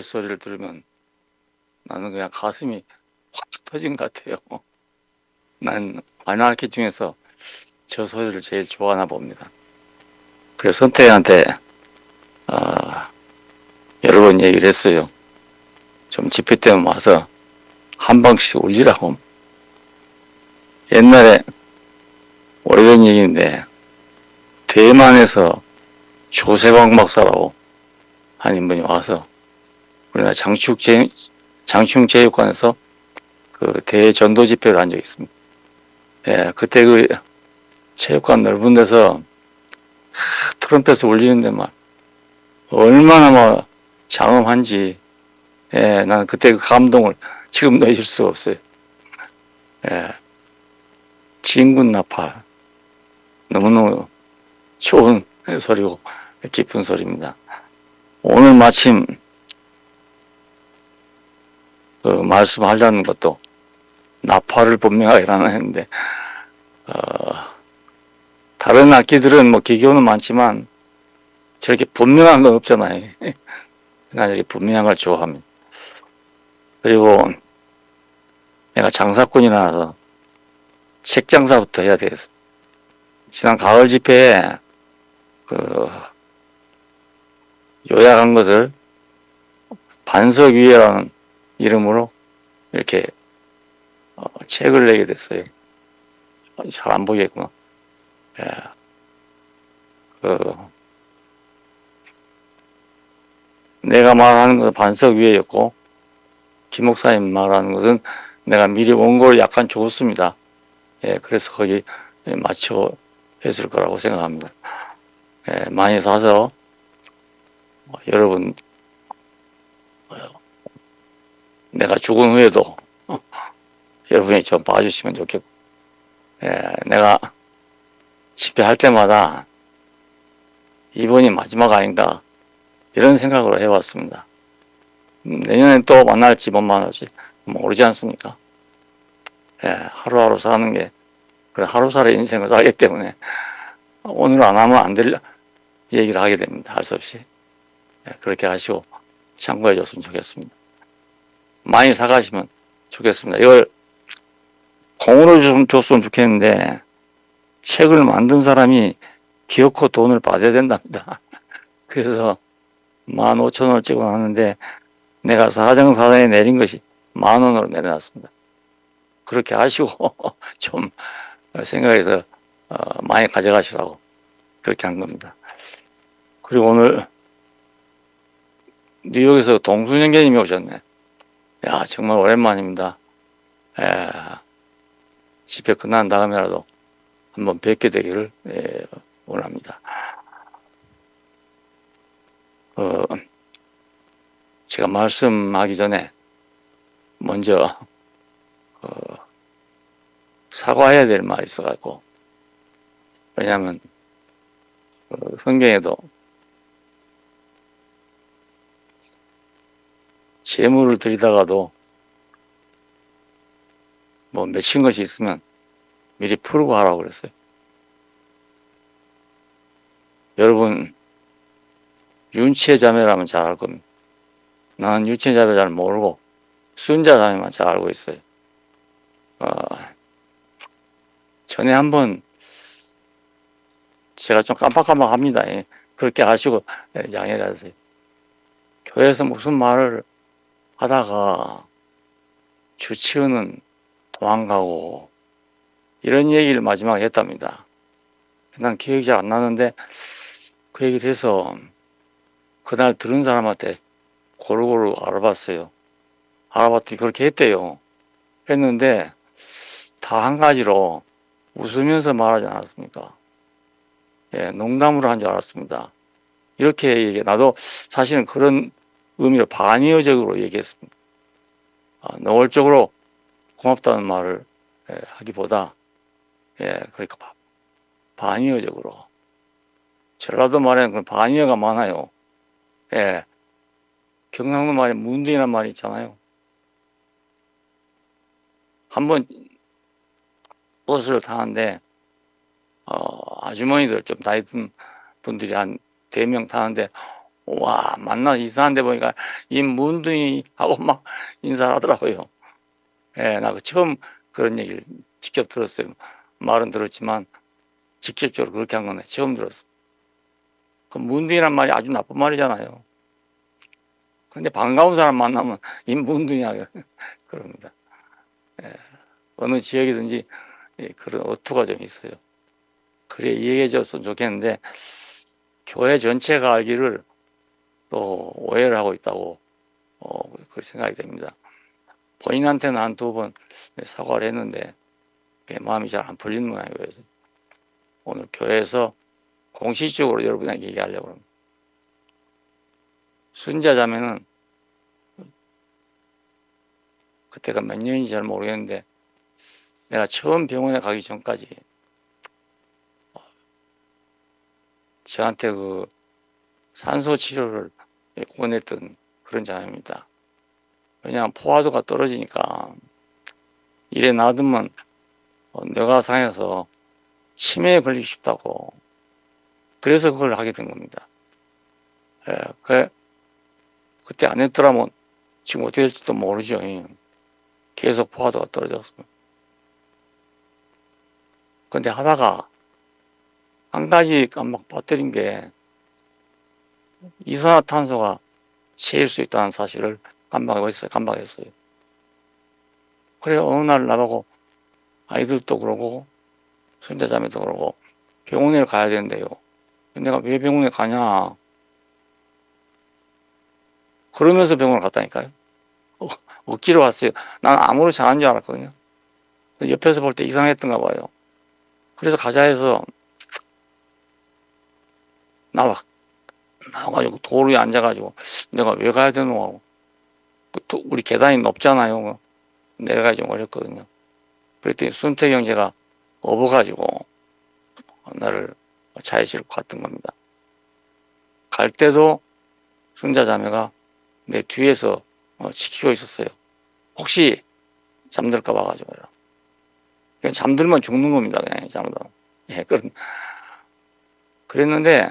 소리를 들으면 나는 그냥 가슴이 확 터진 것 같아요. 난 관악기 중에서 저 소리를 제일 좋아하나 봅니다. 그래서 선택한테 여러 번 얘기를 했어요. 좀 집회 때만 와서 한 방씩 울리라고. 옛날에 오래된 얘기인데 대만에서 조세광 박사라고 한 인분이 와서 우리나라 장충체육관에서 그 대전도 집회를 한 적이 있습니다. 예, 그때 그 체육관 넓은 데서 트럼펫을 울리는데 막 얼마나 막 장엄한지, 예, 나는 그때 그 감동을 지금도 잊을 수가 없어요. 예, 진군 나팔 너무너무 좋은 소리고 깊은 소리입니다. 오늘 마침 그 말씀하려는 것도 나팔을 본명하게 일어나는데 다른 악기들은 뭐 기교는 많지만 저렇게 분명한 건 없잖아요. 난 이렇게 분명한 걸 좋아합니다. 그리고 내가 장사꾼이라서 책 장사부터 해야 되겠어. 지난 가을 집회에 그 요약한 것을 반석위에라는 이름으로 이렇게 책을 내게 됐어요. 잘 안 보이겠구나. 예. 내가 말하는 것은 반석위에였고 김 목사님 말하는 것은 내가 미리 원고를 약간 줬습니다. 예, 그래서 거기 맞춰 했을 거라고 생각합니다. 예, 많이 사서 여러분 내가 죽은 후에도 여러분이 좀 봐주시면 좋겠고, 예, 내가 집회할 때마다 이번이 마지막 아닌가 이런 생각으로 해왔습니다. 내년엔 또 만날지 못 만날지 모르지 않습니까? 예, 하루하루 사는 게 그래 하루살이 인생을 살기 때문에 오늘 안 하면 안 될 얘기를 하게 됩니다. 할 수 없이. 예, 그렇게 하시고 참고해 줬으면 좋겠습니다. 많이 사가시면 좋겠습니다. 이걸 공으로 좀 줬으면 좋겠는데 책을 만든 사람이 기어코 돈을 받아야 된답니다. 그래서 15,000원을 찍어놨는데 내가 사정사정에 내린 것이 10,000원으로 내려놨습니다. 그렇게 하시고 좀 생각해서 많이 가져가시라고 그렇게 한 겁니다. 그리고 오늘 뉴욕에서 동순형제님이 오셨네. 야, 정말 오랜만입니다. 집회 끝난 다음에라도 한번 뵙게 되기를 원합니다. 제가 말씀하기 전에 먼저 사과해야 될 말이 있어가지고, 왜냐하면 성경에도 재물을 드리다가도 뭐 맺힌 것이 있으면 미리 풀고 하라고 그랬어요. 여러분 윤치의 자매라면 잘 알 겁니다. 나는 윤치의 자매 잘 모르고 순자 자매만 잘 알고 있어요. 전에 한번 제가 좀 깜빡깜빡합니다. 그렇게 하시고 양해를 하세요. 교회에서 무슨 말을 하다가 주치의는 도망가고 이런 얘기를 마지막에 했답니다. 난 기억이 잘 안 나는데 그 얘기를 해서 그날 들은 사람한테 고루고루 알아봤어요. 알아봤더니 그렇게 했대요. 했는데 다 한 가지로 웃으면서 말하지 않았습니까? 예, 농담으로 한 줄 알았습니다. 이렇게 얘기해. 나도 사실은 그런 의미로 반의어적으로 얘기했습니다. 노골적으로 고맙다는 말을 하기보다 그러니까 반의어적으로. 전라도 말에는 그런 반의어가 많아요. 예, 경상도 말에 문둥이라는 말이 있잖아요. 한번 버스를 타는데 아주머니들 좀 나이 든 분들이 한 4명 타는데 와, 만나 이상한데 보니까 임문둥이하고 막 인사를 하더라고요. 예, 나 처음 그런 얘기를 직접 들었어요. 말은 들었지만 직접적으로 그렇게 한 건 처음 들었어. 그 문둥이란 말이 아주 나쁜 말이잖아요. 근데 반가운 사람 만나면 임문둥이야 그럽니다. 예, 어느 지역이든지 그런 어투가 좀 있어요. 그래 이해해줬으면 좋겠는데 교회 전체가 알기를 또 오해를 하고 있다고 그렇게 생각이 됩니다. 본인한테는 한 두 번 사과를 했는데 마음이 잘 안 풀리는 모양이고요. 오늘 교회에서 공식적으로 여러분에게 얘기하려고 합니다. 순자자매는 그때가 몇 년인지 잘 모르겠는데 내가 처음 병원에 가기 전까지 저한테 그 산소 치료를 권했던 그런 자매입니다. 왜냐하면 포화도가 떨어지니까 일에 놔두면 뇌가 상해서 치매에 걸리기 쉽다고 그래서 그걸 하게 된 겁니다. 예, 그때 안 했더라면 지금 어떻게 될지도 모르죠. 계속 포화도가 떨어졌습니다. 근데 하다가 한 가지 깜빡 빠뜨린 게 이산화탄소가 채일 수 있다는 사실을 깜빡했어요. 그래 어느 날 나보고 아이들도 그러고 손자자매도 그러고 병원에 가야 된대요. 내가 왜 병원에 가냐 그러면서 병원을 갔다니까요. 억지로 왔어요. 난 아무렇지 않은 줄 알았거든요. 옆에서 볼 때 이상했던가 봐요. 그래서 가자 해서 나와가지고 도로 위에 앉아가지고 내가 왜 가야 되노 하고 우리 계단이 높잖아요. 내려가기 좀 어렵거든요. 그랬더니 순택 형제가 업어가지고 나를 차에 싣고 갔던 겁니다. 갈 때도 손자자매가 내 뒤에서 지키고 있었어요. 혹시 잠들까 봐가지고요. 그냥 잠들면 죽는 겁니다. 그냥 잠들면. 예, 그랬는데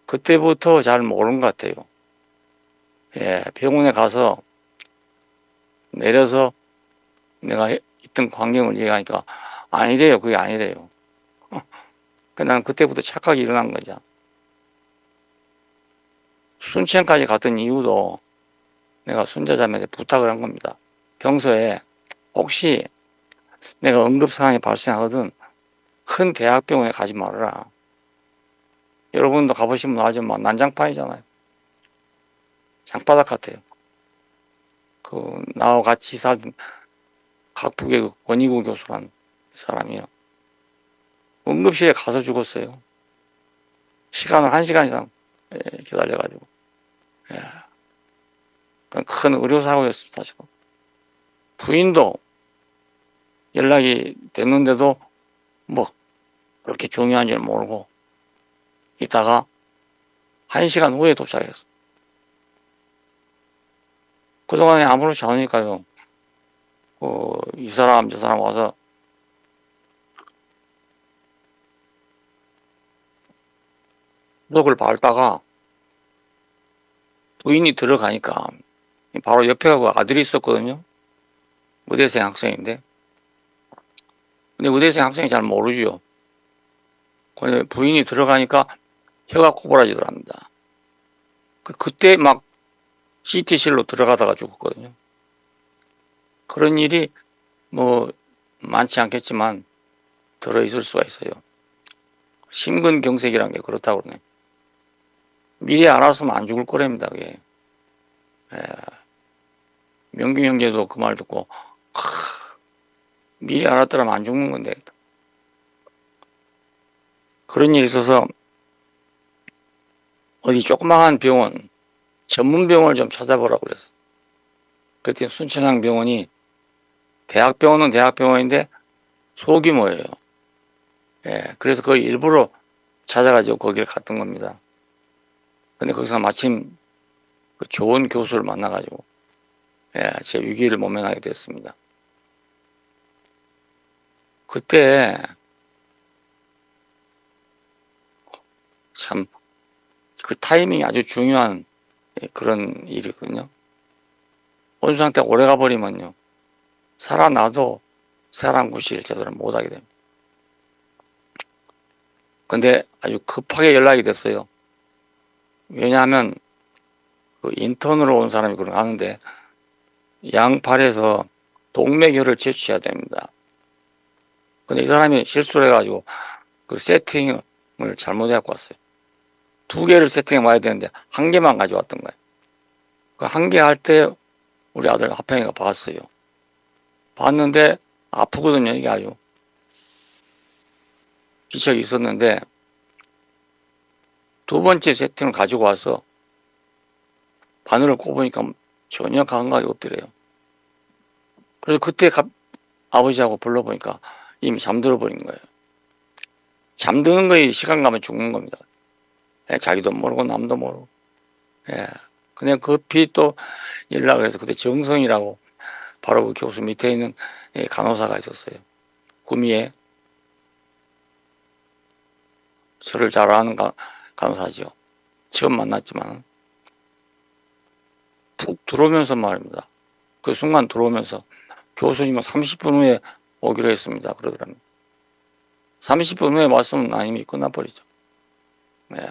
그때부터 잘 모르는 것 같아요. 예, 병원에 가서 내려서 내가 있던 광경을 얘기하니까 아니래요. 그게 아니래요. 난 그때부터 착각이 일어난 거죠. 순천까지 갔던 이유도 내가 손자자매한테 부탁을 한 겁니다. 평소에 혹시 내가 응급 상황이 발생하거든 큰 대학병원에 가지 말아라. 여러분도 가보시면 알지만 난장판이잖아요. 장바닥 같아요. 나와 같이 살던 각국의 그 권희구 교수란 사람이요. 응급실에 가서 죽었어요. 시간을 1시간 이상 기다려가지고. 예. 큰 의료사고였습니다. 사실. 부인도 연락이 됐는데도 뭐 그렇게 중요한 줄 모르고 있다가 1시간 후에 도착했어. 그동안에 아무렇지 않으니까요. 이 사람 저 사람 와서 목을 밟다가 부인이 들어가니까 바로 옆에 가고 아들이 있었거든요. 의대생 학생인데. 근데 의대생 학생이 잘 모르죠. 근데 부인이 들어가니까 혀가 고부라지더랍니다. 그때 막 CT실로 들어가다가 죽었거든요. 그런 일이 뭐 많지 않겠지만 들어있을 수가 있어요. 심근경색이라는 게 그렇다고 그러네. 미리 알았으면 안 죽을 거랍니다. 그게. 예. 명균 형제도 그 말 듣고 미리 알았더라면 안 죽는 건데 그런 일이 있어서 어디 조그마한 병원 전문 병원을 좀 찾아보라고 그랬어. 그랬더니 순천향병원이 대학병원은 대학병원인데 소규모예요. 예, 그래서 그 일부러 찾아가지고 거기를 갔던 겁니다. 근데 거기서 마침 그 좋은 교수를 만나가지고 예, 제 위기를 모면하게 됐습니다. 그때 참 그 타이밍이 아주 중요한 그런 일이거든요. 온 상태가 오래 가버리면요, 살아나도 사랑구실 제대로 못하게 됩니다. 근데 아주 급하게 연락이 됐어요. 왜냐하면 그 인턴으로 온 사람이 그걸 하는데 양팔에서 동맥혈을 채취해야 됩니다. 근데 이 사람이 실수를 해가지고 그 세팅을 잘못해 갖고 왔어요. 2개를 세팅해 와야 되는데 1개만 가져왔던 거예요. 그 1개 할 때 우리 아들 하평이가 봤어요. 봤는데 아프거든요. 이게 아주 기척이 있었는데 2번째 세팅을 가지고 와서 바늘을 꼽으니까 전혀 감각이 없더래요. 그래서 그때 아버지하고 불러보니까 이미 잠들어 버린 거예요. 잠드는 거에 시간 가면 죽는 겁니다. 예, 자기도 모르고 남도 모르고. 예. 그냥 급히 또 연락을 해서 그때 정성이라고 바로 그 교수 밑에 있는 간호사가 있었어요. 구미에. 저를 잘 아는 간호사죠. 처음 만났지만 푹 들어오면서 말입니다. 그 순간 들어오면서 교수님은 30분 후에 오기로 했습니다. 그러더랍니다. 30분 후에 왔으면 이미 끝나버리죠. 네.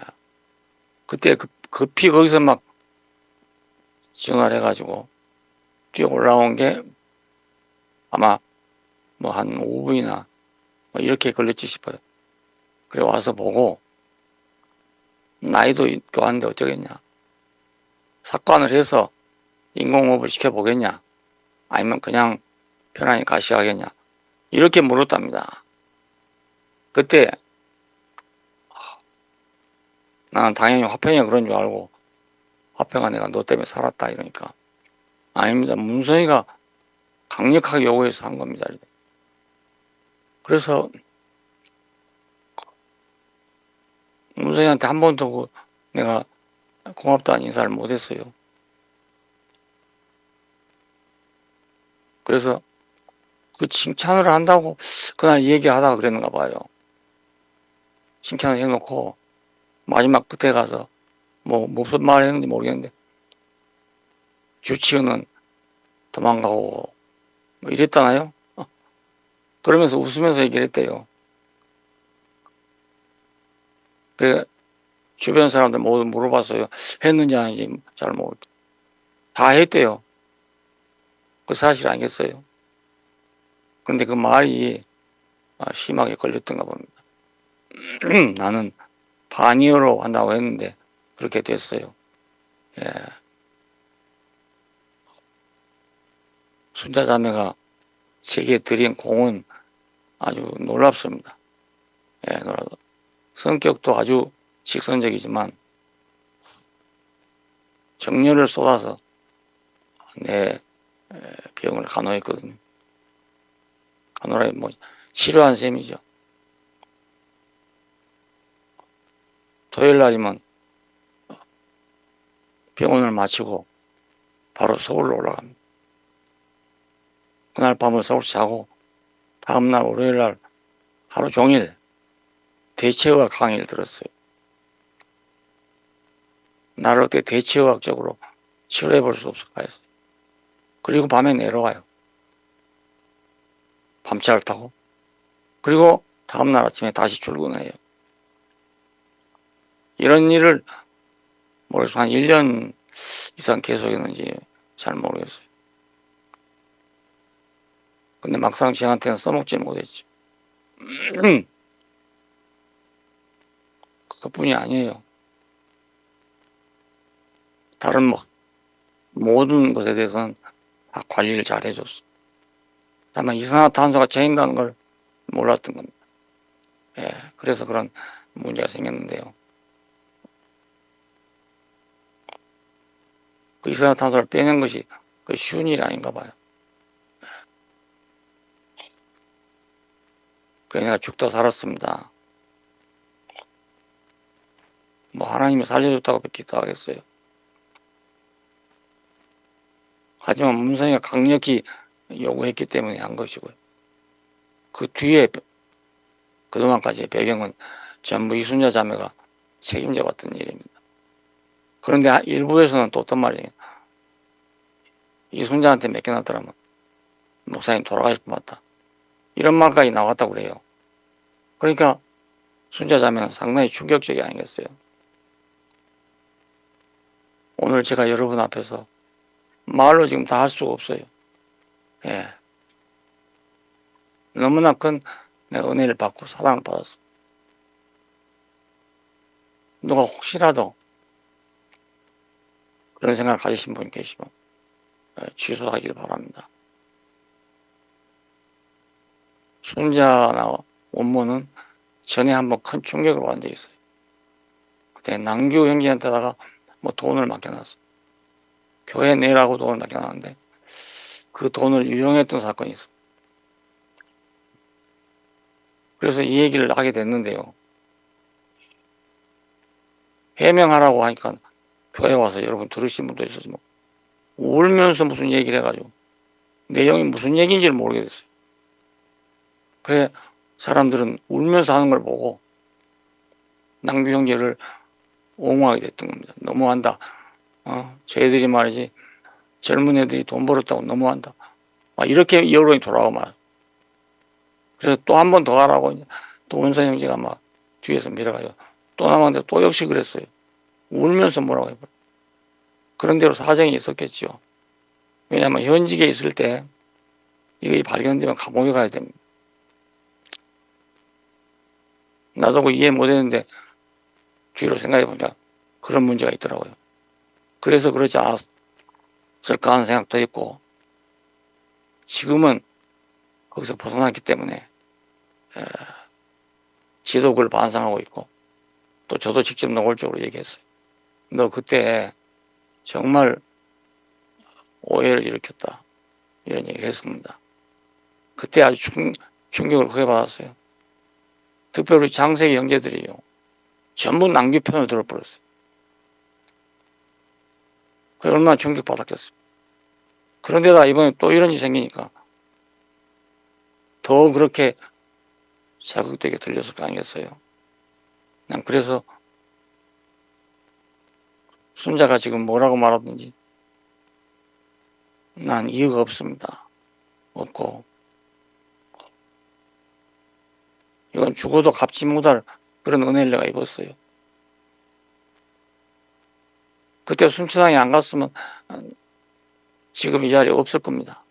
그때 급히 거기서 막 전화를 해가지고 뛰어 올라온 게 아마 뭐 한 5분이나 뭐 이렇게 걸렸지 싶어요. 그래 와서 보고 나이도 있고 한데 어쩌겠냐. 삭관을 해서 인공호흡을 시켜보겠냐. 아니면 그냥 편안히 가시하겠냐. 이렇게 물었답니다. 그때 나는 당연히 화평이가 그런 줄 알고 화평아 내가 너 때문에 살았다 이러니까 아닙니다. 문선이가 강력하게 요구해서 한 겁니다. 그래서 문선이한테 한 번도 내가 고맙다는 인사를 못했어요. 그래서 그 칭찬을 한다고 그날 얘기하다가 그랬는가 봐요. 칭찬을 해놓고 마지막 끝에 가서 뭐 무슨 말을 했는지 모르겠는데 주치의는 도망가고 뭐 이랬잖아요. 그러면서 웃으면서 얘기를 했대요. 그래 주변 사람들 모두 물어봤어요. 했는지 아닌지 잘 모르겠다. 다 했대요. 그 사실 아니겠어요? 근데 그 말이 심하게 걸렸던가 봅니다. 나는 반이어로 한다고 했는데 그렇게 됐어요. 예. 순자자매가 제게 드린 공은 아주 놀랍습니다. 예, 놀랍다. 성격도 아주 직선적이지만 정열을 쏟아서 내 병을 간호했거든요. 간호라 뭐 치료한 셈이죠. 토요일 날이면 병원을 마치고 바로 서울로 올라갑니다. 그날 밤을 서울서 자고 다음날 월요일 날 하루 종일 대체의학 강의를 들었어요. 나를 어떻게 대체의학적으로 치료해 볼 수 없을까 했어요. 그리고 밤에 내려와요. 밤차를 타고. 그리고 다음날 아침에 다시 출근을 해요. 이런 일을 모르겠어요. 한 1년 이상 계속했는지 잘 모르겠어요. 근데 막상 저한테는 써먹지는 못했죠. 그것뿐이 아니에요. 다른 모든 것에 대해서는 다 관리를 잘 해줬어. 다만 이산화탄소가 차인다는 걸 몰랐던 겁니다. 예, 그래서 그런 문제가 생겼는데요. 그 이산화탄소를 빼는 것이 그 쉬운 일이 아닌가 봐요. 그래 내가 죽다 살았습니다. 뭐 하나님이 살려줬다고 뵙기도 하겠어요. 하지만 문선이가 강력히 요구했기 때문에 한 것이고요. 그 뒤에 그동안까지의 배경은 전부 이순자 자매가 책임져 왔던 일입니다. 그런데 일부에서는 또 어떤 말이에요. 이 손자한테 맡겨놨더라면 목사님 돌아가실 것 같다. 이런 말까지 나왔다고 그래요. 그러니까 손자 자매는 상당히 충격적이 아니겠어요. 오늘 제가 여러분 앞에서 말로 지금 다 할 수가 없어요. 예. 너무나 큰 내가 은혜를 받고 사랑을 받았어. 누가 혹시라도 그런 생각을 가지신 분이 계시면 취소하기를 바랍니다. 손자나 원모는 전에 한번 큰 충격을 받은 적이 있어요. 그때 남규 형제한테다가 뭐 돈을 맡겨놨어. 교회 내라고 돈을 맡겨놨는데 그 돈을 유용했던 사건이 있어. 그래서 이 얘기를 하게 됐는데요. 해명하라고 하니까 교회 와서 여러분 들으신 분도 있어서 뭐 울면서 무슨 얘기를 해가지고 내용이 무슨 얘기인지를 모르겠어요. 그래 사람들은 울면서 하는 걸 보고 남규 형제를 옹호하게 됐던 겁니다. 너무한다. 쟤들이 말이지 젊은 애들이 돈 벌었다고 너무한다. 이렇게 여론이 돌아오고 말. 그래서 또 한 번 더 하라고 또 원선 형제가 막 뒤에서 밀어가지고 또 남았는데 또 역시 그랬어요. 울면서 뭐라고 해버려. 그런 대로 사정이 있었겠죠. 왜냐하면 현직에 있을 때 이게 발견되면 감옥에 가야 됩니다. 나도 그거 이해 못했는데 뒤로 생각해보니까 그런 문제가 있더라고요. 그래서 그렇지 않았을까 하는 생각도 있고 지금은 거기서 벗어났기 때문에 지독을 반성하고 있고 또 저도 직접 노골적으로 얘기했어요. 너 그때 정말 오해를 일으켰다. 이런 얘기를 했습니다. 그때 아주 충격을 크게 받았어요. 특별히 장세기 형제들이요. 전부 남규 편을 들어버렸어요. 그래 얼마나 충격받았겠어요. 그런데다 이번에 또 이런 일이 생기니까 더 그렇게 자극되게 들렸을 거 아니겠어요. 난 그래서 손자가 지금 뭐라고 말하든지 난 이유가 없습니다. 없고 이건 죽어도 갚지 못할 그런 은혜를 내가 입었어요. 그때 순천항에 안 갔으면 지금 이 자리에 없을 겁니다.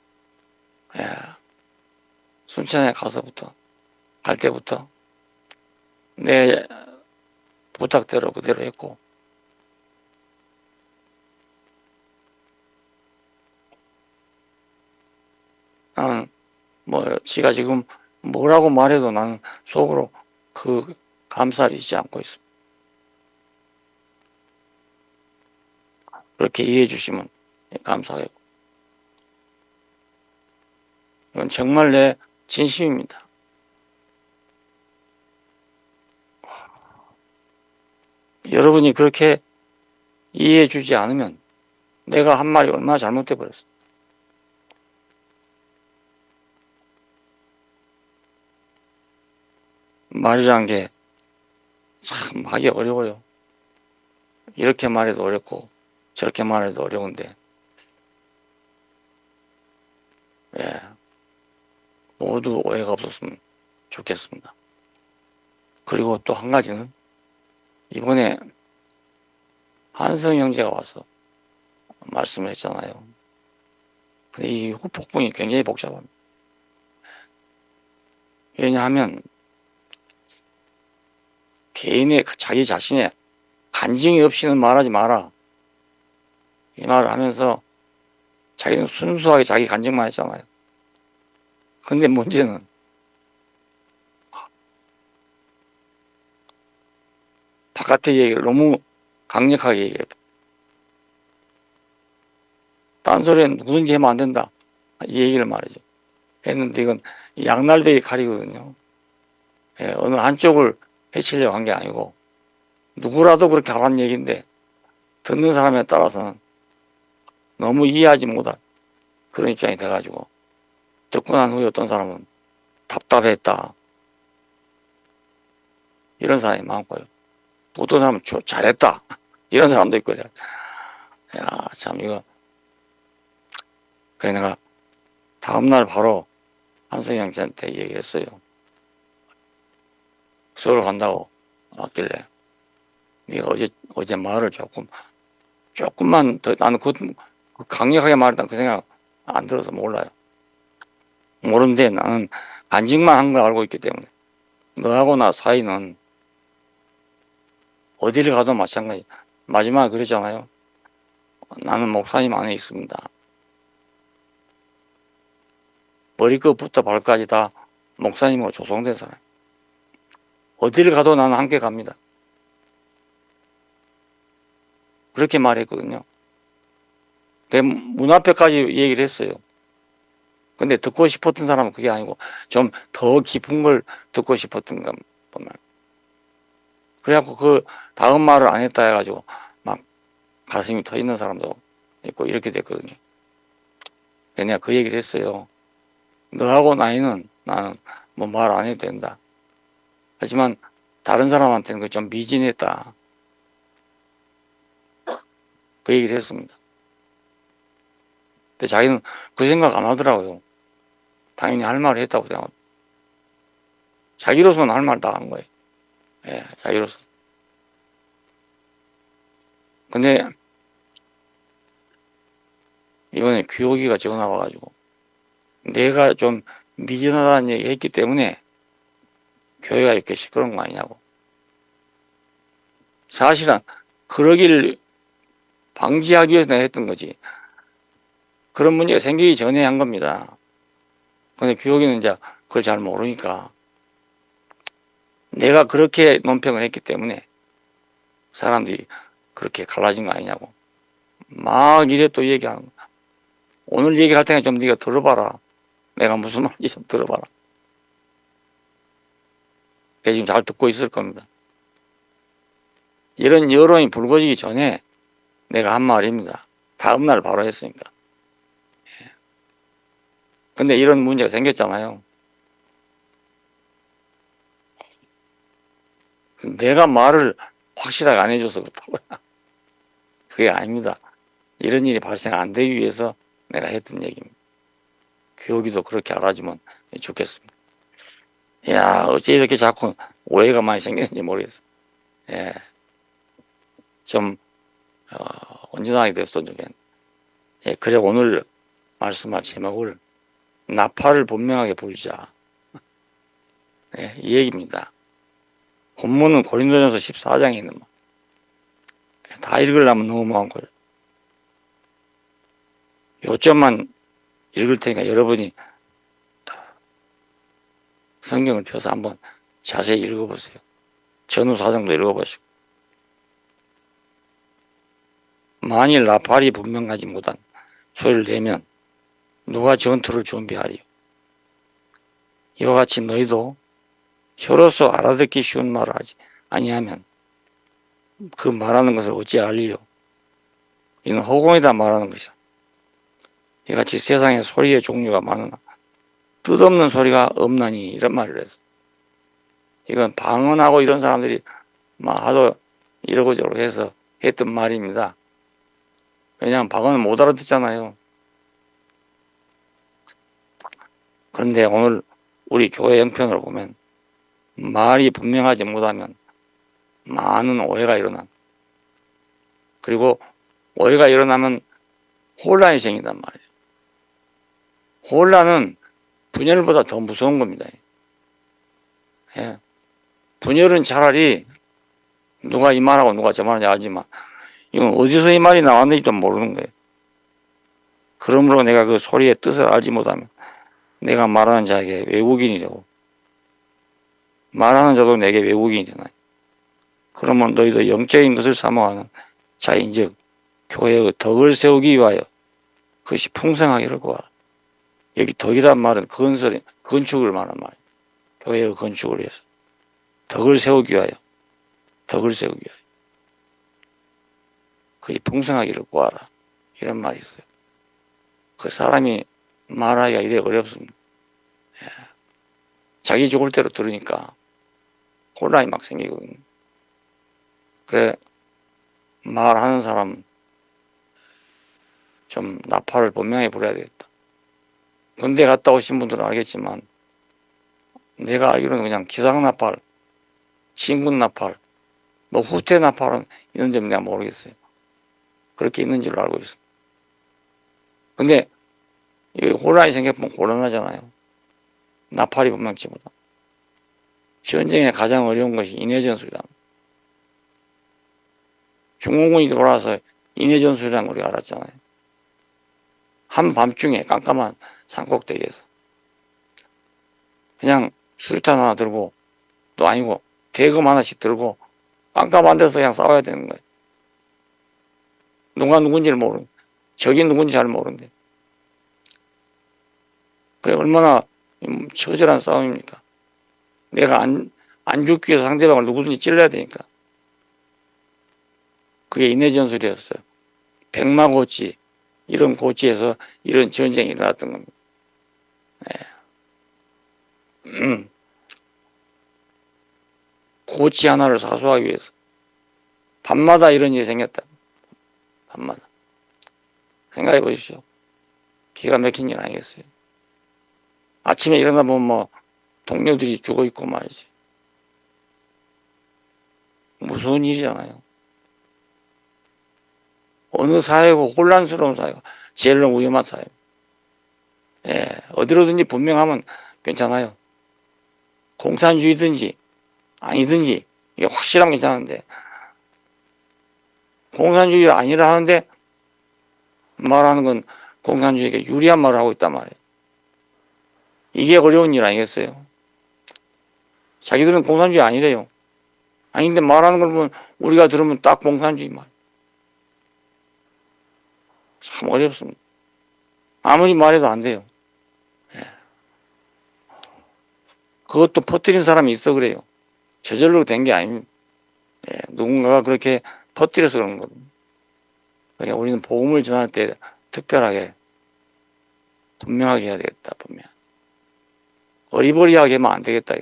예. 순천항에 가서부터 갈 때부터 내 부탁대로 그대로 했고 나는 뭐 지가 지금 뭐라고 말해도 나는 속으로 그 감사를 잊지 않고 있습니다. 그렇게 이해해 주시면 감사하겠고 이건 정말 내 진심입니다. 여러분이 그렇게 이해해 주지 않으면 내가 한 말이 얼마나 잘못돼 버렸어. 말이란 게 참 하기 어려워요. 이렇게 말해도 어렵고 저렇게 말해도 어려운데 모두 오해가 없었으면 좋겠습니다. 그리고 또 한 가지는 이번에 한성 형제가 와서 말씀을 했잖아요. 근데 이 후폭풍이 굉장히 복잡합니다. 왜냐하면 개인의 자기 자신의 간증이 없이는 말하지 마라. 이 말을 하면서 자기는 순수하게 자기 간증만 했잖아요. 근데 문제는 바깥의 얘기를 너무 강력하게 얘기해요. 딴소리는 누구든지 하면 안 된다. 이 얘기를 말이죠. 했는데 이건 양날배기 칼이거든요. 어느 한쪽을 해치려고 한 게 아니고 누구라도 그렇게 하라는 얘기인데 듣는 사람에 따라서는 너무 이해하지 못할 그런 입장이 돼가지고 듣고 난 후에 어떤 사람은 답답했다. 이런 사람이 많고요. 또 어떤 사람은 잘했다. 이런 사람도 있고, 야, 참, 이거. 그래, 내가 다음날 바로 한성영 씨한테 얘기를 했어요. 서울 간다고 왔길래. 네가 어제 말을 조금만 더, 나는 그 강력하게 말했던 그 생각 안 들어서 몰라요. 모르는데 나는 간직만 한 걸 알고 있기 때문에. 너하고 나 사이는 어디를 가도 마찬가지. 마지막에 그랬잖아요. 나는 목사님 안에 있습니다. 머리끝부터 발까지 다 목사님으로 조성된 사람. 어디를 가도 나는 함께 갑니다. 그렇게 말했거든요. 내 문 앞에까지 얘기를 했어요. 근데 듣고 싶었던 사람은 그게 아니고 좀 더 깊은 걸 듣고 싶었던 건 보면. 그래갖고 그 다음 말을 안 했다 해가지고 막 가슴이 터있는 사람도 있고 이렇게 됐거든요. 내가 그 얘기를 했어요. 너하고 나는 뭐 말 안 해도 된다. 하지만 다른 사람한테는 그 좀 미진했다. 그 얘기를 했습니다. 근데 자기는 그 생각 안 하더라고요. 당연히 할 말을 했다고 생각하고. 자기로서는 할 말 다 한 거예요. 예, 자기로서. 근데 이번에 귀요기가 전화 와가지고 내가 좀 미진하다는 얘기 했기 때문에 교회가 이렇게 시끄러운 거 아니냐고. 사실은 그러길 방지하기 위해서 내가 했던 거지. 그런 문제가 생기기 전에 한 겁니다. 근데 귀요기는 이제 그걸 잘 모르니까 내가 그렇게 논평을 했기 때문에 사람들이 그렇게 갈라진 거 아니냐고. 막 이래 또 얘기하는 거야. 오늘 얘기할 때는 좀 네가 들어봐라. 내가 무슨 말인지 좀 들어봐라. 걔 지금 잘 듣고 있을 겁니다. 이런 여론이 불거지기 전에 내가 한 말입니다. 다음날 바로 했으니까. 근데 이런 문제가 생겼잖아요. 내가 말을 확실하게 안 해줘서 그렇다고요. 그게 아닙니다. 이런 일이 발생 안 되기 위해서 내가 했던 얘기입니다. 교육이도 그렇게 알아주면 좋겠습니다. 야, 어째 이렇게 자꾸 오해가 많이 생겼는지 모르겠어. 예. 좀, 온전하게 됐으면 좋겠네. 예, 그래, 오늘 말씀할 제목을 나팔을 분명하게 불자. 예, 이 얘기입니다. 본문은 고린도전서 14장에 있는 뭐. 다 읽으려면 너무 많고요. 요점만 읽을 테니까 여러분이 성경을 펴서 한번 자세히 읽어보세요. 전후 사정도 읽어보시고. 만일 나팔이 분명하지 못한 소리를 내면 누가 전투를 준비하리요. 이와 같이 너희도 혀로서 알아듣기 쉬운 말을 하지 아니하면 그 말하는 것을 어찌 알리요. 이는 허공에다 말하는 것이라. 이같이 세상에 소리의 종류가 많으나 뜻없는 소리가 없나니 이런 말을 했어. 이건 방언하고 이런 사람들이 막 하도 이러고 저러고 해서 했던 말입니다. 왜냐하면 방언은 못 알아듣잖아요. 그런데 오늘 우리 교회 형편으로 보면 말이 분명하지 못하면 많은 오해가 일어납니다. 그리고 오해가 일어나면 혼란이 생긴단 말이에요. 혼란은 분열보다 더 무서운 겁니다. 예. 분열은 차라리 누가 이 말하고 누가 저 말하는지 알지만 이건 어디서 이 말이 나왔는지도 모르는 거예요. 그러므로 내가 그 소리의 뜻을 알지 못하면 내가 말하는 자에게 외국인이 되고 말하는 자도 내게 외국인이 되나니. 그러면 너희도 영적인 것을 사모하는 자인즉 교회의 덕을 세우기 위하여 그것이 풍성하기를 구하라. 여기 덕이란 말은 건축을 말하는 말이에요. 교회의 건축을 위해서 덕을 세우기 위하여 그것이 풍성하기를 구하라. 이런 말이 있어요. 그 사람이 말하기가 이래 어렵습니다. 예. 자기 죽을 대로 들으니까 혼란이 막 생기거든요. 그래, 말하는 사람 좀 나팔을 분명히 불어야 되겠다. 군대 갔다 오신 분들은 알겠지만 내가 알기로는 그냥 기상나팔, 진군나팔, 뭐 후퇴나팔은 있는지 내가 모르겠어요. 그렇게 있는 줄로 알고 있습니다. 근데 혼란이 생겨보면 곤란하잖아요. 나팔이 분명치보다. 전쟁에 가장 어려운 것이 인해전술이다. 중공군이 돌아와서 인해전술이라는 걸 우리가 알았잖아요. 한밤중에 깜깜한 산꼭대기에서 그냥 수류탄 하나 들고 또 아니고 대검 하나씩 들고 깜깜한 데서 그냥 싸워야 되는 거예요. 누가 누군지를 모르는, 적이 누군지 잘 모르는데. 그래, 얼마나 처절한 싸움입니까? 내가 안 죽기 위해서 상대방을 누구든지 찔러야 되니까. 그게 인해전술이었어요. 백마고치, 이런 고치에서 이런 전쟁이 일어났던 겁니다. 네. 고치 하나를 사수하기 위해서 밤마다 이런 일이 생겼다. 밤마다. 생각해 보십시오. 기가 막힌 일 아니겠어요? 아침에 일어나 보면 뭐 동료들이 죽어 있고 말이지. 무서운 일이잖아요. 어느 사회고 혼란스러운 사회가 제일 위험한 사회. 예, 어디로든지 분명하면 괜찮아요. 공산주의든지 아니든지 이게 확실하면 괜찮은데 공산주의가 아니라 하는데 말하는 건 공산주의에게 유리한 말을 하고 있단 말이에요. 이게 어려운 일 아니겠어요? 자기들은 공산주의 아니래요. 아닌데 말하는 걸 보면 우리가 들으면 딱 공산주의 말. 참 어렵습니다. 아무리 말해도 안 돼요. 예. 그것도 퍼뜨린 사람이 있어 그래요. 저절로 된 게 아닙니다. 예. 누군가가 그렇게 퍼뜨려서 그런 겁니다. 그러니까 우리는 복음을 전할 때 특별하게 분명하게 해야 되겠다. 분명. 어리버리하게 하면 안 되겠다.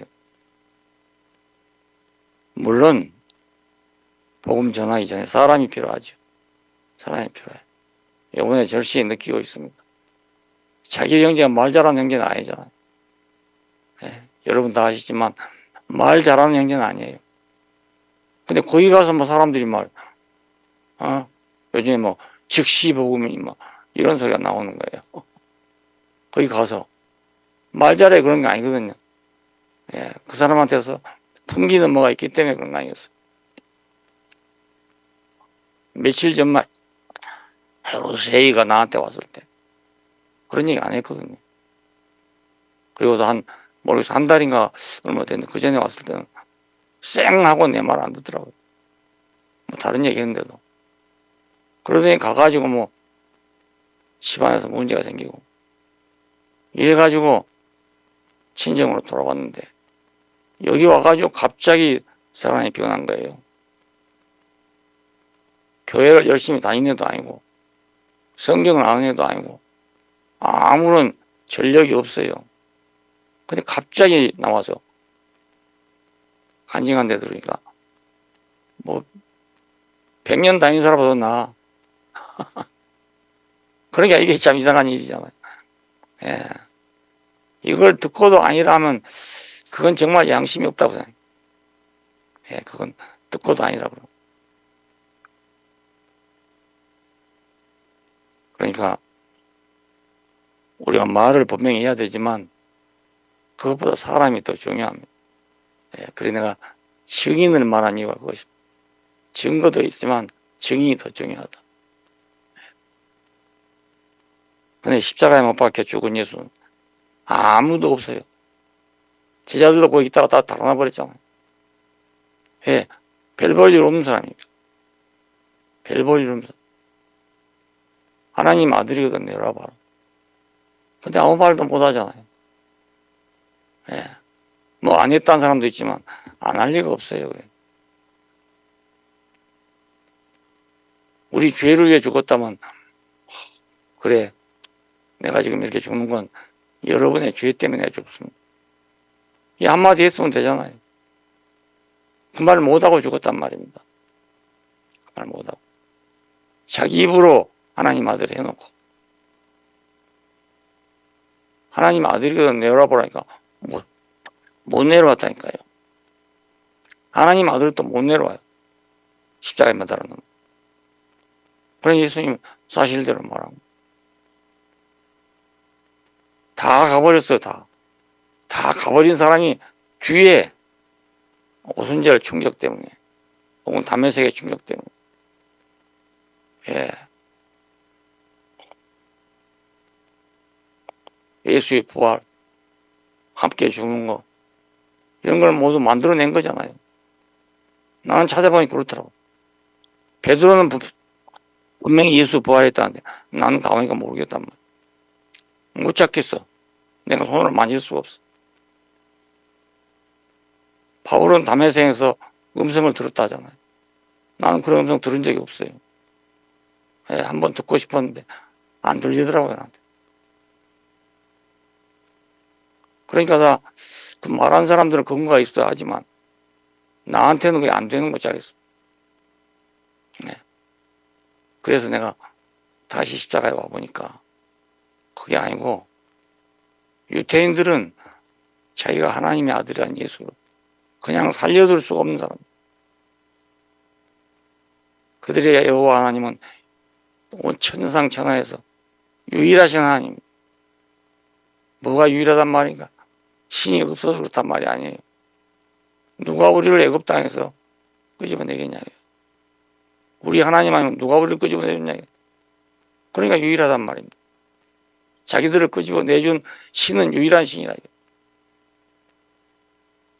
물론 복음 전하기 전에 사람이 필요하죠. 사람이 필요해요. 이번에 절실히 느끼고 있습니다. 자기 형제가 말 잘하는 형제는 아니잖아요. 네, 여러분 다 아시지만 말 잘하는 형제는 아니에요. 근데 거기 가서 뭐 사람들이 요즘에 뭐 즉시 복음이 뭐 이런 소리가 나오는 거예요. 거기 가서 말 잘해 그런 게 아니거든요. 예, 그 사람한테서 풍기는 뭐가 있기 때문에 그런 거 아니겠어요. 며칠 전만 세이가 나한테 왔을 때 그런 얘기 안 했거든요. 그리고도 모르겠어, 한 달인가 얼마 됐는데 그 전에 왔을 때는 쌩 하고 내 말 안 듣더라고요. 뭐 다른 얘기 했는데도. 그러더니 가가지고 뭐 집안에서 문제가 생기고 이래가지고 친정으로 돌아왔는데 여기 와가지고 갑자기 사랑이 변한 거예요. 교회를 열심히 다니는 애도 아니고 성경을 아는 애도 아니고 아무런 전력이 없어요. 근데 갑자기 나와서 간증한 데 들으니까 뭐 100년 다닌 사람보다 나아. 그러니까 이게 참 이상한 일이잖아요. 예. 이걸 듣고도 아니라면 그건 정말 양심이 없다고 생각해요. 예, 그건 듣고도 아니라고. 그러니까 우리가 말을 분명히 해야 되지만 그것보다 사람이 더 중요합니다. 예, 그래 내가 증인을 말한 이유가 그것입니다. 증거도 있지만 증인이 더 중요하다. 근데 십자가에 못 박혀 죽은 예수는 아무도 없어요. 제자들도 거기 있다가 다 달아나 버렸잖아요. 예, 별 볼 일 없는 사람입니다. 별 볼 일 없는 사람. 하나님 아들이거든, 열어봐라. 근데 아무 말도 못 하잖아요. 예. 뭐 안 했다는 사람도 있지만 안 할 리가 없어요. 우리 죄를 위해 죽었다면 그래 내가 지금 이렇게 죽는 건 여러분의 죄 때문에 죽습니다. 이 한마디 했으면 되잖아요. 그 말 못하고 죽었단 말입니다. 그 말 못하고. 자기 입으로 하나님 아들 해놓고 하나님 아들이거든 내려와 보라니까 못 내려왔다니까요. 하나님 아들도 못 내려와요. 십자가에 매달아 놓은. 그래 예수님 사실대로 말하고 다 가버렸어요. 다 가버린 사람이 뒤에 오순절 충격 때문에 혹은 담에색의 충격 때문에 예수의 부활 함께 죽는 거 이런 걸 모두 만들어낸 거잖아요. 나는 찾아보니 그렇더라고. 베드로는 분명히 예수 부활했다는데 나는 가보니까 모르겠단 말이야. 못 찾겠어. 내가 손으로 만질 수가 없어. 바울은 담에색에서 음성을 들었다 하잖아요. 나는 그런 음성 들은 적이 없어요. 한번 듣고 싶었는데 안 들리더라고요. 나한테. 그러니까 그 말한 사람들은 근거가 있어야 하지만 나한테는 그게 안 되는 거지 알겠어. 그래서 내가 다시 십자가에 와보니까 그게 아니고 유태인들은 자기가 하나님의 아들이란 예수를 그냥 살려둘 수가 없는 사람. 그들의 여호와 하나님은 온 천상천하에서 유일하신 하나님. 뭐가 유일하단 말인가? 신이 없어서 그렇단 말이 아니에요. 누가 우리를 애굽 땅에서 끄집어내겠냐. 우리 하나님 아니면 누가 우리를 끄집어내겠냐. 그러니까 유일하단 말입니다. 자기들을 끄집어내준 신은 유일한 신이라.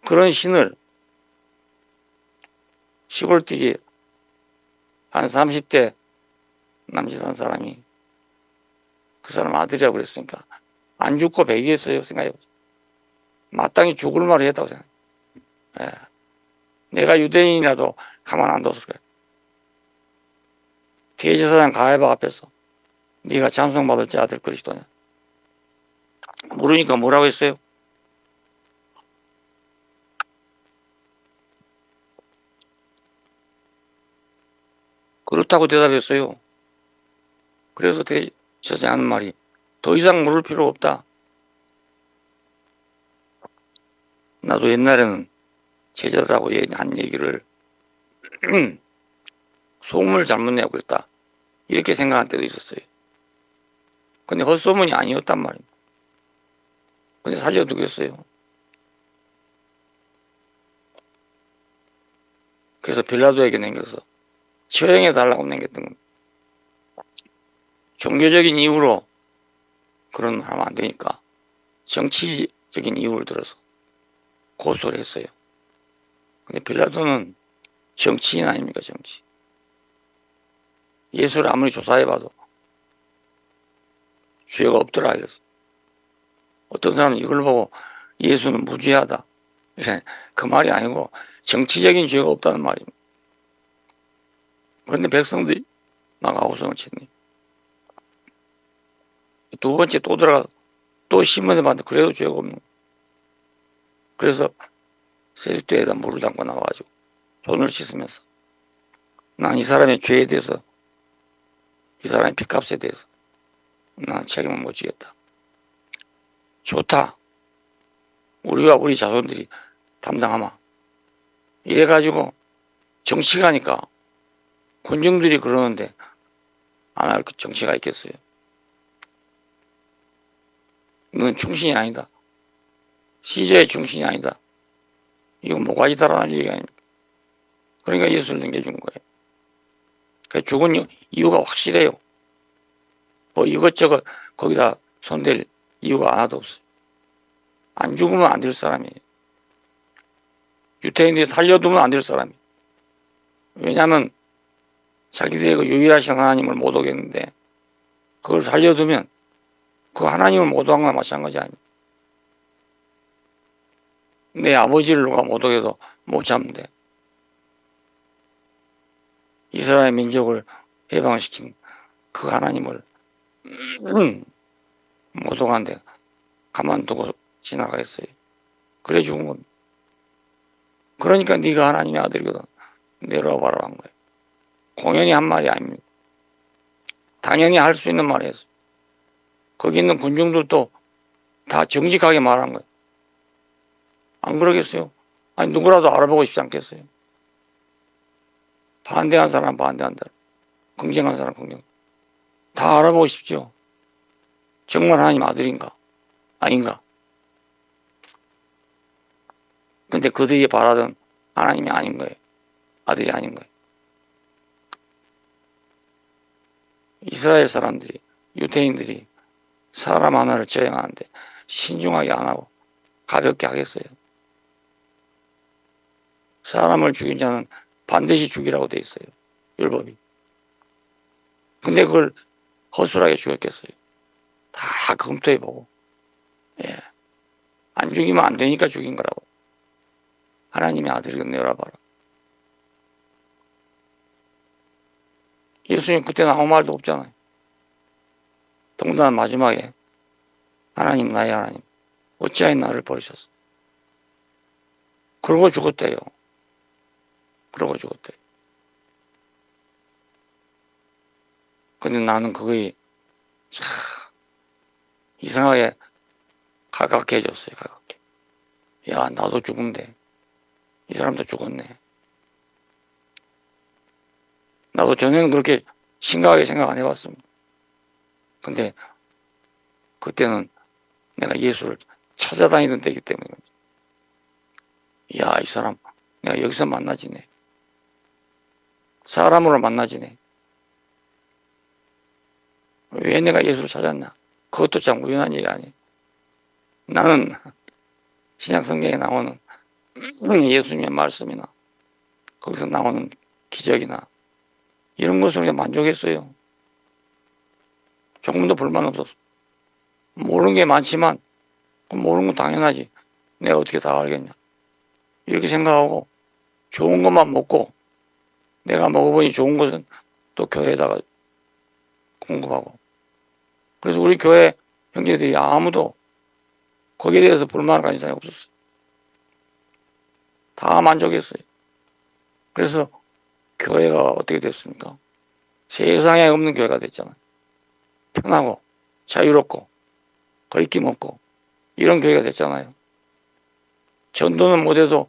그런 신을 시골 뛰기 한 30대 남짓 한 사람이 그 사람 아들이라고 그랬으니까 안 죽고 배기했어요. 생각해보세요. 마땅히 죽을 말을 했다고 생각해요. 내가 유대인이라도 가만 안 뒀을 거예요. 대제사장 가야바 앞에서 네가 찬송받을 자 아들 그리스도냐. 모르니까 뭐라고 했어요? 그렇다고 대답했어요. 그래서 대제사장이 하는 말이 더 이상 물을 필요 없다. 나도 옛날에는 제자들하고 한 얘기를 소문을 잘못 내고 그랬다. 이렇게 생각할 때도 있었어요. 근데 헛소문이 아니었단 말입니다. 근데 살려두겠어요. 그래서 빌라도에게 남겨서 처형해달라고 남겼던 겁니다. 종교적인 이유로 그런 말 하면 안 되니까 정치적인 이유를 들어서 고소를 했어요. 근데 빌라도는 정치인 아닙니까, 정치. 예수를 아무리 조사해봐도 죄가 없더라 이랬어. 어떤 사람은 이걸 보고 예수는 무죄하다. 그 말이 아니고 정치적인 죄가 없다는 말입니다. 그런데 백성들이 막 아우성을 쳤네. 두 번째 또 들어가 또 신문에 봤는데 그래도 죄가 없는 거예요. 그래서 세숫대에다 물을 담고 나와가지고 손을 씻으면서 난 이 사람의 죄에 대해서 이 사람의 빚값에 대해서 난 책임을 못 지겠다. 좋다. 우리와 우리 자손들이 담당하마. 이래가지고 정치가니까 군중들이 그러는데 안 할 정치가 있겠어요. 이건 충신이 아니다. 시제의 충신이 아니다. 이건 뭐가지 달아날 얘기 아닙니까? 그러니까 예수를 넘겨준 거예요. 그 죽은 이유가 확실해요. 뭐 이것저것 거기다 손댈 이유가 하나도 없어요. 안 죽으면 안 될 사람이에요. 유태인들이 살려두면 안 될 사람이에요. 왜냐하면 자기들의 그 유일하신 하나님을 못 오겠는데 그걸 살려두면 그 하나님을 못 오한 거나 마찬가지 아닙니까? 내 아버지를 누가 못 오게도 못 잡는데 이스라엘 민족을 해방시킨 그 하나님을 못 오간데 가만두고 지나가겠어요. 그래 죽은 겁니다. 그러니까 네가 하나님의 아들이거든. 내려와 봐라 한 거예요. 공연히 한 말이 아닙니다. 당연히 할 수 있는 말을 했어요. 거기 있는 군중들도 다 정직하게 말한 거예요. 안 그러겠어요? 아니 누구라도 알아보고 싶지 않겠어요? 반대한 사람 반대한다. 긍정한 사람 긍정. 다 알아보고 싶죠. 정말 하나님 아들인가 아닌가. 근데 그들이 바라던 하나님이 아닌 거예요. 아들이 아닌 거예요. 이스라엘 사람들이 유대인들이 사람 하나를 처형하는데 신중하게 안 하고 가볍게 하겠어요. 사람을 죽인 자는 반드시 죽이라고 돼 있어요. 율법이. 근데 그걸 허술하게 죽였겠어요. 다 검토해보고. 예. 안 죽이면 안 되니까 죽인 거라고. 하나님의 아들을 내어봐라. 예수님 그때는 아무 말도 없잖아요. 동단 마지막에 하나님 나의 하나님 어찌하여 나를 버리셨어. 그러고 죽었대요. 그러고 죽었대요. 근데 나는 그거에 참 이상하게 가깝게 해줬어요. 가깝게. 야 나도 죽은데 이 사람도 죽었네. 나도 전에는 그렇게 심각하게 생각 안 해봤습니다. 근데 그때는 내가 예수를 찾아다니던 때이기 때문에 야 이 사람 내가 여기서 만나지네. 사람으로 만나지네. 왜 내가 예수를 찾았나? 그것도 참 우연한 일이 아니에요. 나는 신약 성경에 나오는 예수님의 말씀이나 거기서 나오는 기적이나 이런 것을 그냥 만족했어요. 조금도 불만 없었어. 모르는 게 많지만 모르는 건 당연하지. 내가 어떻게 다 알겠냐. 이렇게 생각하고 좋은 것만 먹고 내가 먹어보니 좋은 것은 또 교회에다가 공급하고. 그래서 우리 교회 형제들이 아무도 거기에 대해서 불만을 가진 사람이 없었어요. 다 만족했어요. 그래서 교회가 어떻게 됐습니까? 세상에 없는 교회가 됐잖아요. 편하고 자유롭고 거리낌 없고 이런 교회가 됐잖아요. 전도는 못해도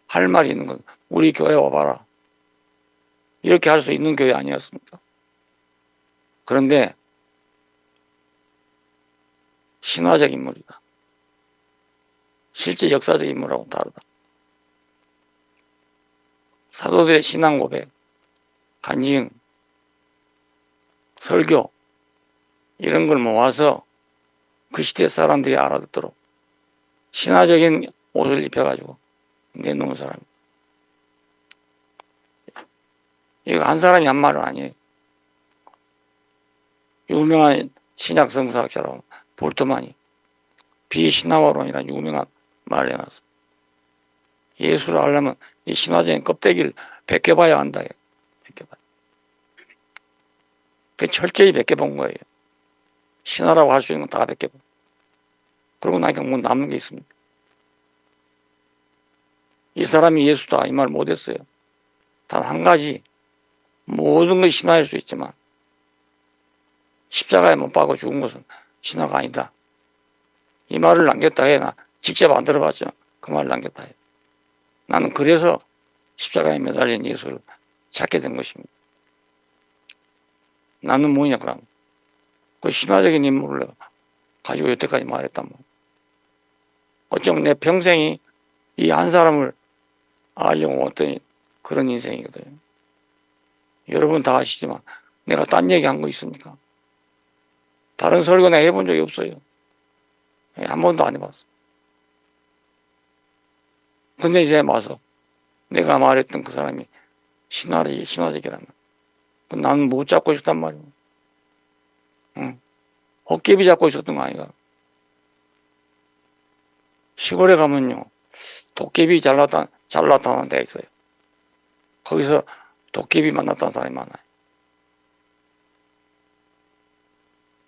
할 말이 있는 건 우리 교회 와봐라. 이렇게 할 수 있는 교회 아니었습니까? 그런데 신화적 인물이다. 실제 역사적 인물하고 다르다. 사도들의 신앙 고백, 간증, 설교 이런 걸 모아서 그 시대 사람들이 알아듣도록 신화적인 옷을 입혀가지고 내놓은 사람. 이거 한 사람이 한 말은 아니에요. 유명한 신약 성서학자라고 볼트만이 비신화화론이라는 유명한 말을 해놨어. 예수를 알려면 이 신화적인 껍데기를 벗겨봐야 한다. 벗겨봐야. 그 철저히 벗겨본 거예요. 신화라고 할 수 있는 건 다 벗겨본. 그러고 나니까 뭐 남는 게 있습니까? 이 사람이 예수다 이 말 못했어요. 단 한 가지 모든 것이 신화일 수 있지만 십자가에 못 박아 죽은 것은 신화가 아니다. 이 말을 남겼다 해. 나 직접 안 들어봤지만 그 말을 남겼다 해. 나는 그래서 십자가에 매달린 예수를 찾게 된 것입니다. 나는 뭐냐 그럼 그 신화적인 인물을 가지고 여태까지 말했단 말이야. 어쩌면 내 평생이 이 한 사람을 알려고 어떤 그런 인생이거든요. 여러분 다 아시지만 내가 딴 얘기 한 거 있습니까? 다른 설교 내가 해본 적이 없어요. 한 번도 안 해봤어. 근데 이제 와서 내가 말했던 그 사람이 신화적이라면 나는 못 잡고 있었단 말이야. 응. 헛개비 잡고 있었던 거 아니가. 시골에 가면요 도깨비 잘 나타나는 데가 있어요. 거기서 도깨비 만났다는 사람이 많아요.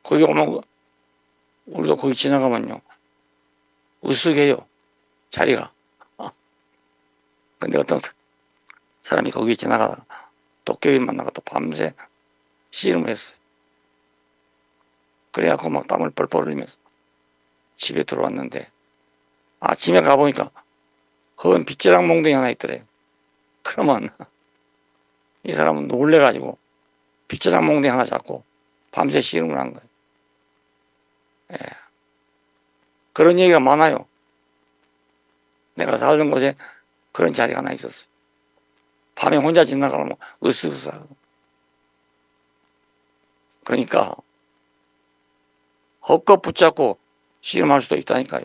거기 오면 우리도 거기 지나가면요 으쓱해요 자리가. 근데 어떤 사람이 거기 지나가다가 도깨비 만나가 또 밤새 씨름을 했어요. 그래갖고 막 땀을 뻘뻘 흘리면서 집에 들어왔는데 아침에 가보니까 헌 빗자락 몽둥이 하나 있더래요. 그러면 이 사람은 놀래가지고 빗자락 몽둥이 하나 잡고 밤새 씨름을 한 거예요. 예. 그런 얘기가 많아요. 내가 살던 곳에 그런 자리가 하나 있었어요. 밤에 혼자 지나가면 으쓱으쓱하고. 그러니까 헛것 붙잡고 씨름할 수도 있다니까요.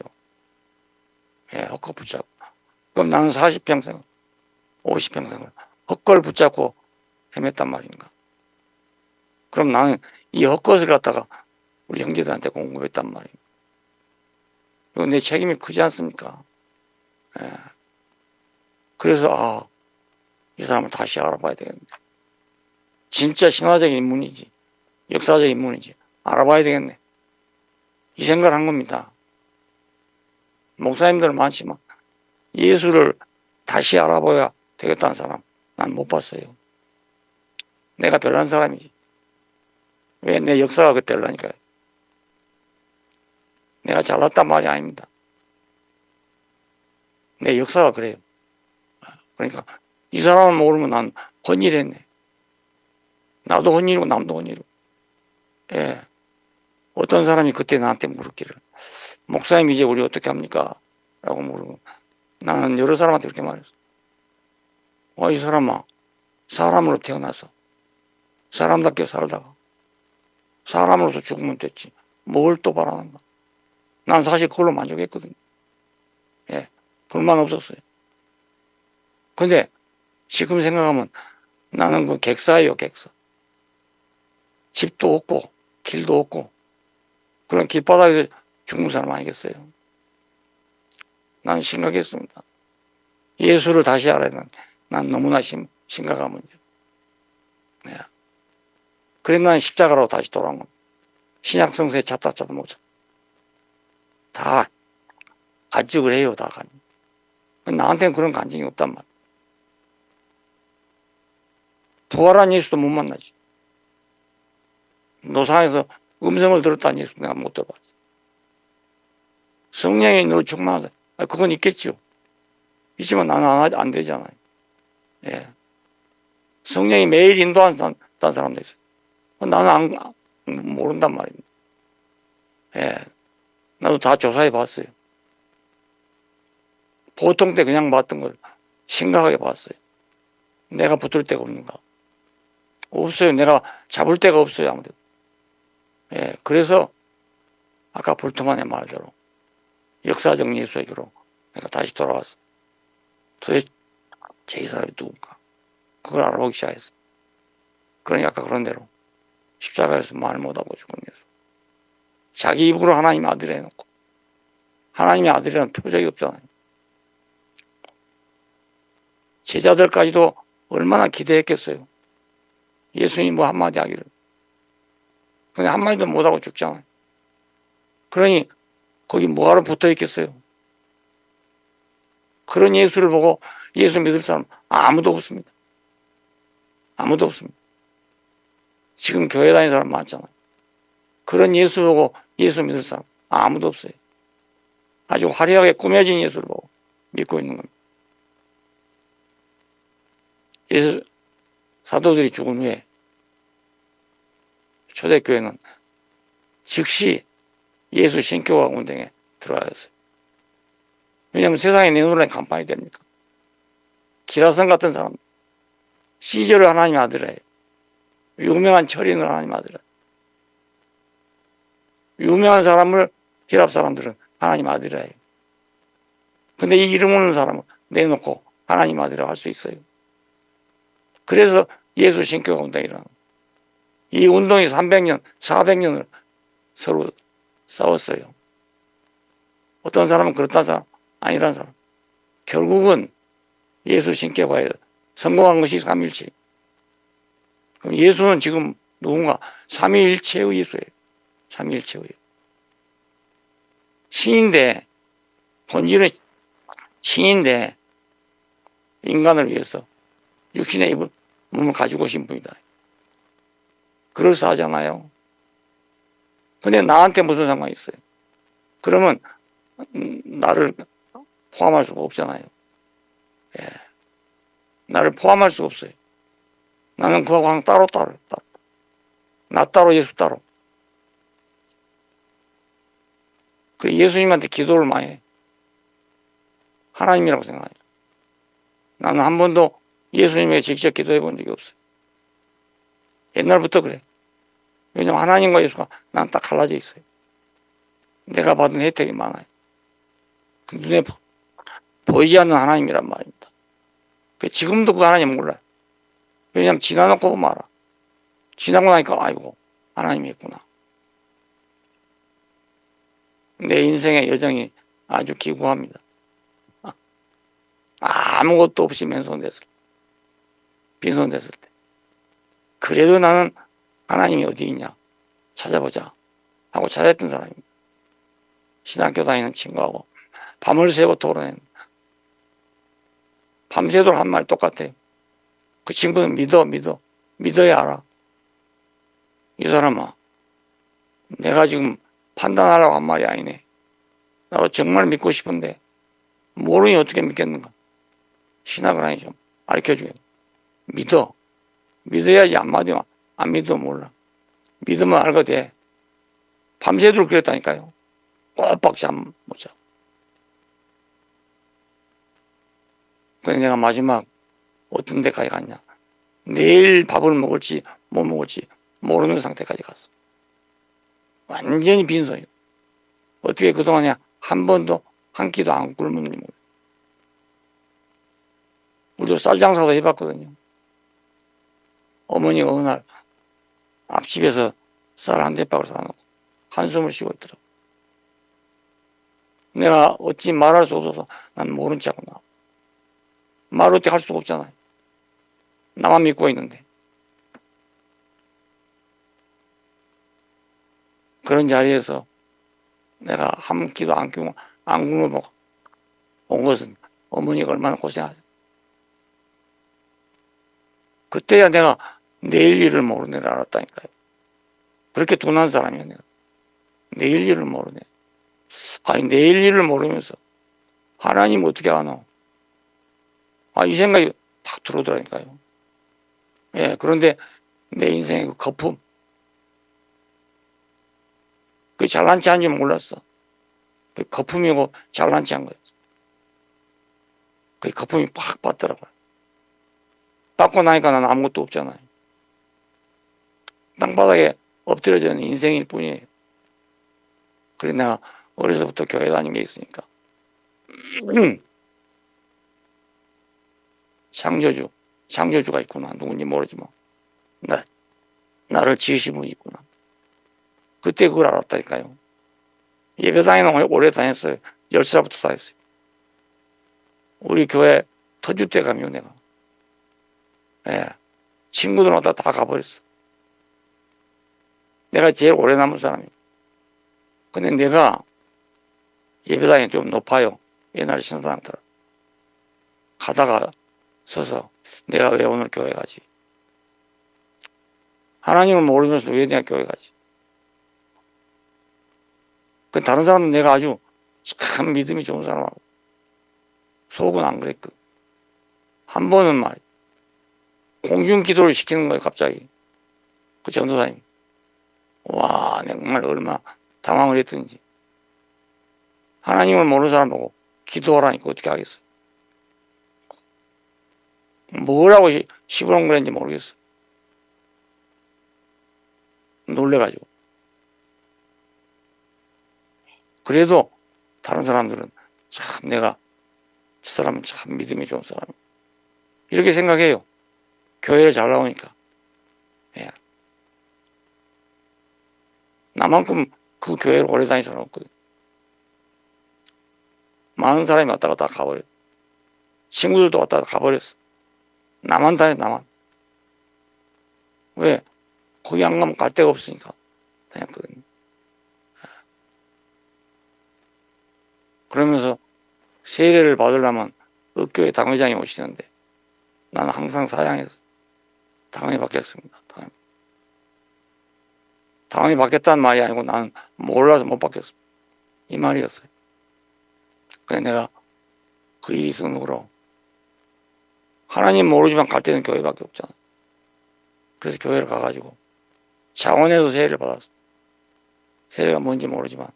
예, 헛것 붙잡고. 그럼 나는 40평생, 50평생을 헛걸 붙잡고 헤맸단 말인가. 그럼 나는 이 헛것을 갖다가 우리 형제들한테 공급했단 말이에요. 이건 내 책임이 크지 않습니까? 예. 그래서 이 사람을 다시 알아봐야 되겠네. 진짜 신화적인 인물인지 역사적인 인물인지 알아봐야 되겠네. 이 생각을 한 겁니다. 목사님들은 많지만 예수를 다시 알아봐야 되겠다는 사람 난 못 봤어요. 내가 별난 사람이지. 왜? 내 역사가 그 별나니까요. 내가 잘났단 말이 아닙니다. 내 역사가 그래요. 그러니까 이 사람을 모르면 난 헌일했네. 나도 헌일이고 남도 헌일이고. 예. 어떤 사람이 그때 나한테 물었기를 목사님 이제 우리 어떻게 합니까? 라고 물으면 나는 여러 사람한테 그렇게 말했어. 이 사람아 사람으로 태어나서 사람답게 살다가 사람으로서 죽으면 됐지. 뭘 또 바라는가. 난 사실 그걸로 만족했거든요. 예. 불만 없었어요. 근데 지금 생각하면 나는 그 객사예요, 객사. 집도 없고 길도 없고 그런 길바닥에서 죽는 사람 아니겠어요? 난 심각했습니다. 예수를 다시 알아야 난 너무나 심각한 문제. 네. 그래서 난 십자가로 다시 돌아온 겁니다. 신약 성서에 찾다 못 찾아. 다 간직을 해요, 다 간직. 나한테는 그런 간직이 없단 말이야. 부활한 예수도 못 만나지. 노상에서 음성을 들었다는 예수 내가 못 들어봤어. 성령이 너 충만하다. 그건 있겠죠. 있지만 나는 안 되잖아요. 예. 성령이 매일 인도한다는 사람도 있어요. 나는 모른단 말입니다. 예. 나도 다 조사해 봤어요. 보통 때 그냥 봤던 걸 심각하게 봤어요. 내가 붙을 데가 없는가. 없어요. 내가 잡을 데가 없어요. 아무데도. 예. 그래서 아까 불토만의 말대로 역사적 예수에게로 내가 다시 돌아왔어. 도대체 이 사람이 누군가. 그걸 알아보기 시작했어. 그러니 아까 그런 대로 십자가에서 말 못하고 죽은 예수. 자기 입으로 하나님 아들 해놓고 하나님의 아들이라는 표적이 없잖아요. 제자들까지도 얼마나 기대했겠어요. 예수님 뭐 한마디 하기를. 근데 한마디도 못하고 죽잖아요. 그러니 거기 뭐하러 붙어 있겠어요. 그런 예수를 보고 예수 믿을 사람 아무도 없습니다. 아무도 없습니다. 지금 교회 다니는 사람 많잖아요. 그런 예수 보고 예수 믿을 사람 아무도 없어요. 아주 화려하게 꾸며진 예수를 보고 믿고 있는 겁니다. 예수 사도들이 죽은 후에 초대교회는 즉시 예수 신교가 운동에 들어왔어요. 왜냐하면 세상에 내놓으라니 간판이 됩니까? 기라성 같은 사람, 시절을 하나님 아들이에요. 유명한 철인을 하나님 아들이에요. 유명한 사람을 히랍 사람들은 하나님 아들이에요. 근데 이 이름 없는 사람은 내놓고 하나님 아들이라고 할 수 있어요. 그래서 예수 신교가 운동이라는 이 운동이 300년, 400년을 서로 싸웠어요. 어떤 사람은 그렇다는 사람, 아니라는 사람. 결국은 예수 신교가 성공한 것이 삼위일체. 그럼 예수는 지금 누군가 삼위일체의 예수예요. 삼위일체의. 신인데, 본질은 신인데, 인간을 위해서 육신의 몸을 가지고 오신 분이다. 그럴싸하잖아요. 근데 나한테 무슨 상관이 있어요? 그러면 나를 포함할 수가 없잖아요. 예. 나를 포함할 수가 없어요. 나는 그하고 항상 따로. 나 따로 예수 따로. 그 예수님한테 기도를 많이 해. 하나님이라고 생각해요. 나는 한 번도 예수님에게 직접 기도해 본 적이 없어요. 옛날부터 그래. 왜냐면 하나님과 예수가 난 딱 갈라져 있어요. 내가 받은 혜택이 많아요. 눈에 보이지 않는 하나님이란 말입니다. 지금도 그 하나님 몰라요. 왜냐면 지나놓고 보면 알아. 지나고 나니까 아이고 하나님이 있구나. 내 인생의 여정이 아주 기구합니다. 아무것도 없이 맨손됐을 때, 빈손됐을 때. 그래도 나는 하나님이 어디 있냐 찾아보자 하고 찾았던 사람입니다. 신학교 다니는 친구하고 밤을 새고 토론했는데 밤새도록 한 말 똑같아요. 그 친구는 믿어야 알아. 이 사람아, 내가 지금 판단하려고 한 말이 아니네. 나도 정말 믿고 싶은데 모르니 어떻게 믿겠는가. 신학을 하니 좀 가르쳐주게. 믿어야지. 안 믿으면 몰라. 믿으면 알게 돼. 밤새도록 그랬다니까요. 꼬박 잠 못 자. 그래서 내가 마지막 어떤 데까지 갔냐. 내일 밥을 먹을지 못 먹을지 모르는 상태까지 갔어. 완전히 빈손이요. 어떻게 그동안에 한 번도 한 끼도 안 굶었는지 모르겠어요. 우리도 쌀 장사도 해봤거든요. 어머니가 어느 날 앞집에서 쌀 한 대박을 사놓고 한숨을 쉬고 있더라고. 내가 어찌 말할 수 없어서 난 모른 척하고 나와. 말 어떻게 할 수가 없잖아요. 나만 믿고 있는데. 그런 자리에서 내가 한 끼도 안 굶어 본 것은 어머니가 얼마나 고생하죠. 그때야 내가 내일 일을 모르는 걸 알았다니까요. 그렇게 둔한 사람이야 내가. 내일 일을 모르네. 아니 내일 일을 모르면서 하나님 어떻게 아노? 이 생각이 탁 들어오더라니까요. 예, 그런데 내 인생의 그 거품, 그게 잘난 체한 줄 몰랐어. 그 거품이고 잘난 체한 거였어. 그 거품이 팍 받더라고요. 받고 나니까 난 아무것도 없잖아요. 땅바닥에 엎드려져 있는 인생일 뿐이에요. 그래 내가 어려서부터 교회 다닌 게 있으니까. 창조주가 있구나. 누군지 모르지만 나를 지으신 분이 있구나. 그때 그걸 알았다니까요. 예배당에는 오래 다녔어요. 10살부터 다녔어요. 우리 교회 터주 때 가면 내가. 예. 친구들마다 다 가버렸어. 내가 제일 오래 남은 사람이에요. 근데 내가 예배당이 좀 높아요. 옛날 신사당들. 가다가 서서 내가 왜 오늘 교회 가지? 하나님을 모르면서 왜 내가 교회 가지? 그 다른 사람은 내가 아주 참 믿음이 좋은 사람하고 속은 안 그랬거든. 한 번은 말이야. 공중 기도를 시키는 거예요, 갑자기. 그 전도사님. 와, 정말 얼마나 당황을 했던지. 하나님을 모르는 사람 보고 기도하라니까 어떻게 하겠어요? 뭐라고 시부렁거렸는지 모르겠어. 놀래가지고. 그래도 다른 사람들은 참 내가 저 사람은 참 믿음이 좋은 사람. 이렇게 생각해요. 교회를 잘 나오니까. 예. 나만큼 그 교회를 오래 다닌 사람 없거든. 많은 사람이 왔다 갔다 가버려. 친구들도 왔다 갔다 가버렸어. 나만 다녀, 나만. 왜? 거기 안 가면 갈 데가 없으니까 다녔거든요. 그러면서 세례를 받으려면 읍교회 당회장이 오시는데 나는 항상 사양해서 당회 받겠습니다. 당연히 받겠다는 말이 아니고 나는 몰라서 못 받겠어. 이 말이었어요. 그래서 내가 그 일이 있은 후로 하나님 모르지만 갈 때는 교회밖에 없잖아. 그래서 교회를 가가지고 창원에서 세례를 받았어. 세례가 뭔지 모르지만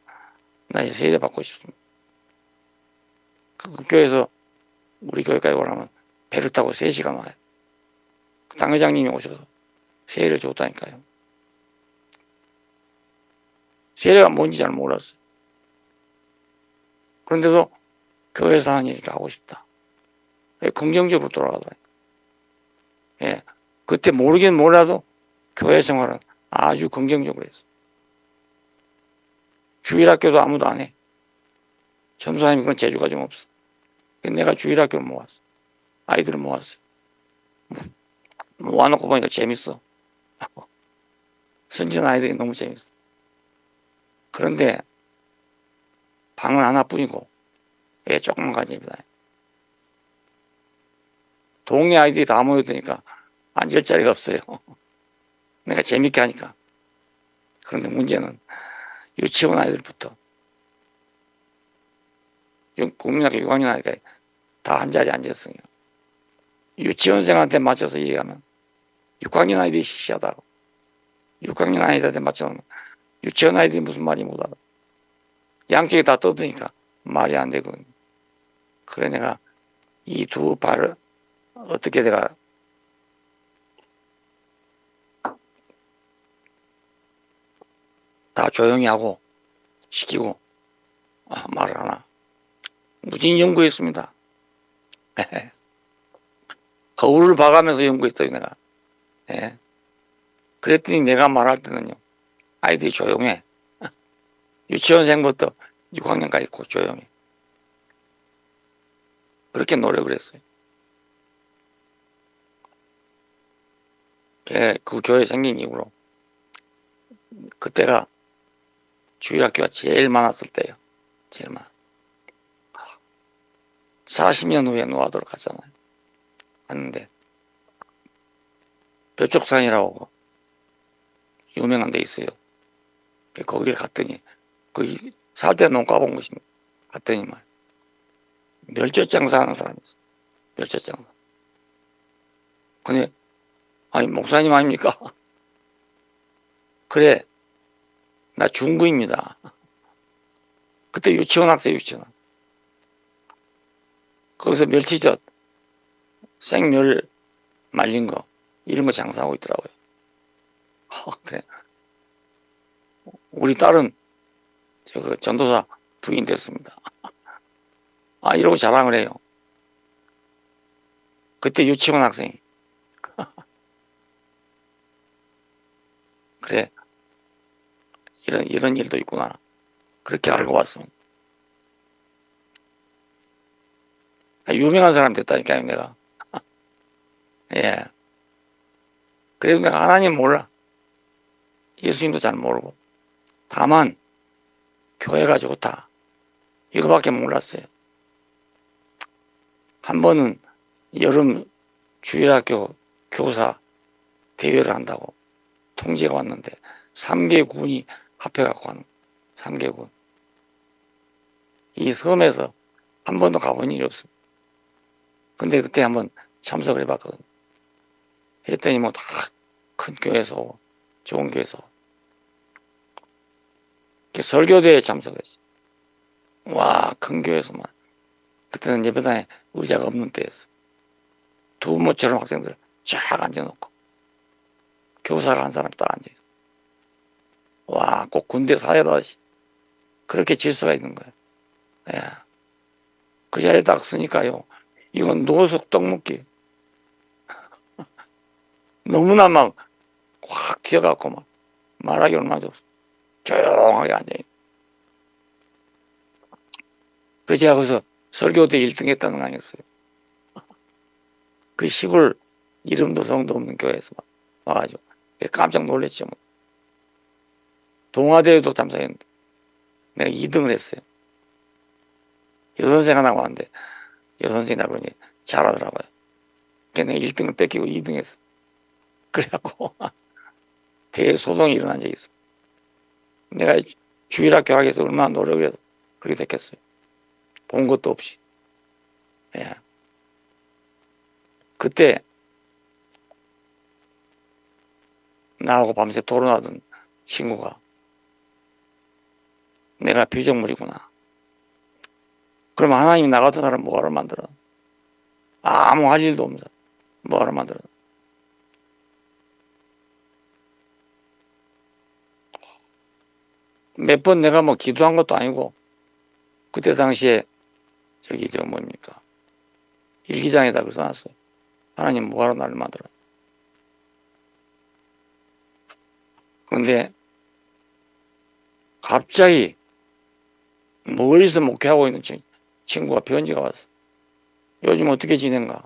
나 이제 세례 받고 싶습니다. 그 교회에서 우리 교회까지 오려면 배를 타고 3시간 와요. 그 당회장님이 오셔서 세례를 줬다니까요. 세례가 뭔지 잘 몰랐어요. 그런데도 교회에서 하는 일이니까 하고 싶다. 긍정적으로 돌아가더라고요. 예. 그때 모르긴 몰라도 교회 생활은 아주 긍정적으로 했어. 주일학교도 아무도 안 해. 전도사님이 그런 재주가 좀 없어. 내가 주일학교를 모았어. 아이들을 모았어. 모아놓고 보니까 재밌어. 선진 아이들이 너무 재밌어. 그런데 방은 하나뿐이고 조그만 집이다. 동네 아이들이 다 모여드니까 앉을 자리가 없어요. 내가 재밌게 하니까. 그런데 문제는 유치원 아이들부터 국민학교 6학년 아이들이 다 한 자리에 앉았어요. 유치원생한테 맞춰서 얘기하면 6학년 아이들이 시시하다고. 6학년 아이들한테 맞춰놓으면 유치원 아이들이 무슨 말이 못 알아. 양쪽에 다 떠드니까 말이 안 되거든요. 그래 내가 이 두 발을 어떻게 내가 다 조용히 하고 시키고 말을 하나. 무진 연구했습니다. 거울을 봐가면서 연구했어요 내가. 예. 그랬더니 내가 말할 때는요 아이들이 조용해. 유치원생부터 6학년까지 있고 조용해. 그렇게 노력을 했어요. 그 교회 생긴 이후로 그때가 주일학교가 제일 많았을 때예요. 제일 많아. 40년 후에 노하도록 갔잖아요. 갔는데 벼쪽산이라고 유명한 데 있어요. 거기를 갔더니 거기 살 때 농가 본 것이 갔더니만 멸젓 장사하는 사람이 있어. 멸젓 장사. 근데 아니 목사님 아닙니까? 그래 나 중구입니다. 그때 유치원 학생 유치원. 거기서 멸치젓 생멸 말린 거 이런 거 장사하고 있더라고요. 그래. 우리 딸은 저 전도사 부인 됐습니다. 이러고 자랑을 해요. 그때 유치원 학생이. 그래. 이런 일도 있구나. 그렇게 알고 왔습니다. 유명한 사람 됐다니까요, 내가. 예. 그래도 내가 하나님 몰라. 예수님도 잘 모르고. 다만, 교회가 좋다. 이거밖에 몰랐어요. 한 번은 여름 주일학교 교사 대회를 한다고 통지가 왔는데 3개 군이 합해갖고 하는 3개 군. 이 섬에서 한 번도 가본 일이 없습니다. 근데 그때 한번 참석을 해봤거든요. 했더니 뭐 다 큰 교회에서 오고 좋은 교회에서 오고. 설교대회에 참석했어요. 와, 큰 교회에서만. 그때는 예배당에 의자가 없는 때였어. 두부모처럼 학생들 쫙 앉아놓고 교사가 한 사람 딱 앉아있어. 와, 꼭 군대 사회라시 그렇게 질서가 있는 거예요. 예. 그 자리에 딱 쓰니까요. 이건 노석 떡볶이. 너무나 막 확 튀어갖고 막 말하기 얼마나 좋았어. 조용하게 앉아있는. 그래서 제가 거기서 설교대 1등 했다는 거 아니었어요. 그 시골 이름도 성도 없는 교회에서 막 와가지고 깜짝 놀랐죠. 뭐. 동아대회도 참석했는데 내가 2등을 했어요. 여선생 하나 왔는데 여선생이라고 그러니 잘하더라고요. 그래서 내가 1등을 뺏기고 2등 했어. 그래갖고 대소동이 일어난 적이 있어. 내가 주일학교 하기 위해서 얼마나 노력해서 그렇게 됐겠어요. 본 것도 없이. 예. 그때 나하고 밤새 토론하던 친구가 내가 피조물이구나. 그러면 하나님이 나 같은 사람 뭐하러 만들어? 아무 할 일도 없는 사람 뭐하러 만들어? 몇 번 내가 뭐 기도한 것도 아니고 그때 당시에 저기 저 뭡니까 일기장에다 그 써놨어요. 하나님 뭐하러 나를 만들어? 그런데 갑자기 멀리서 목회하고 있는 친구가 편지가 왔어. 요즘 어떻게 지낸가?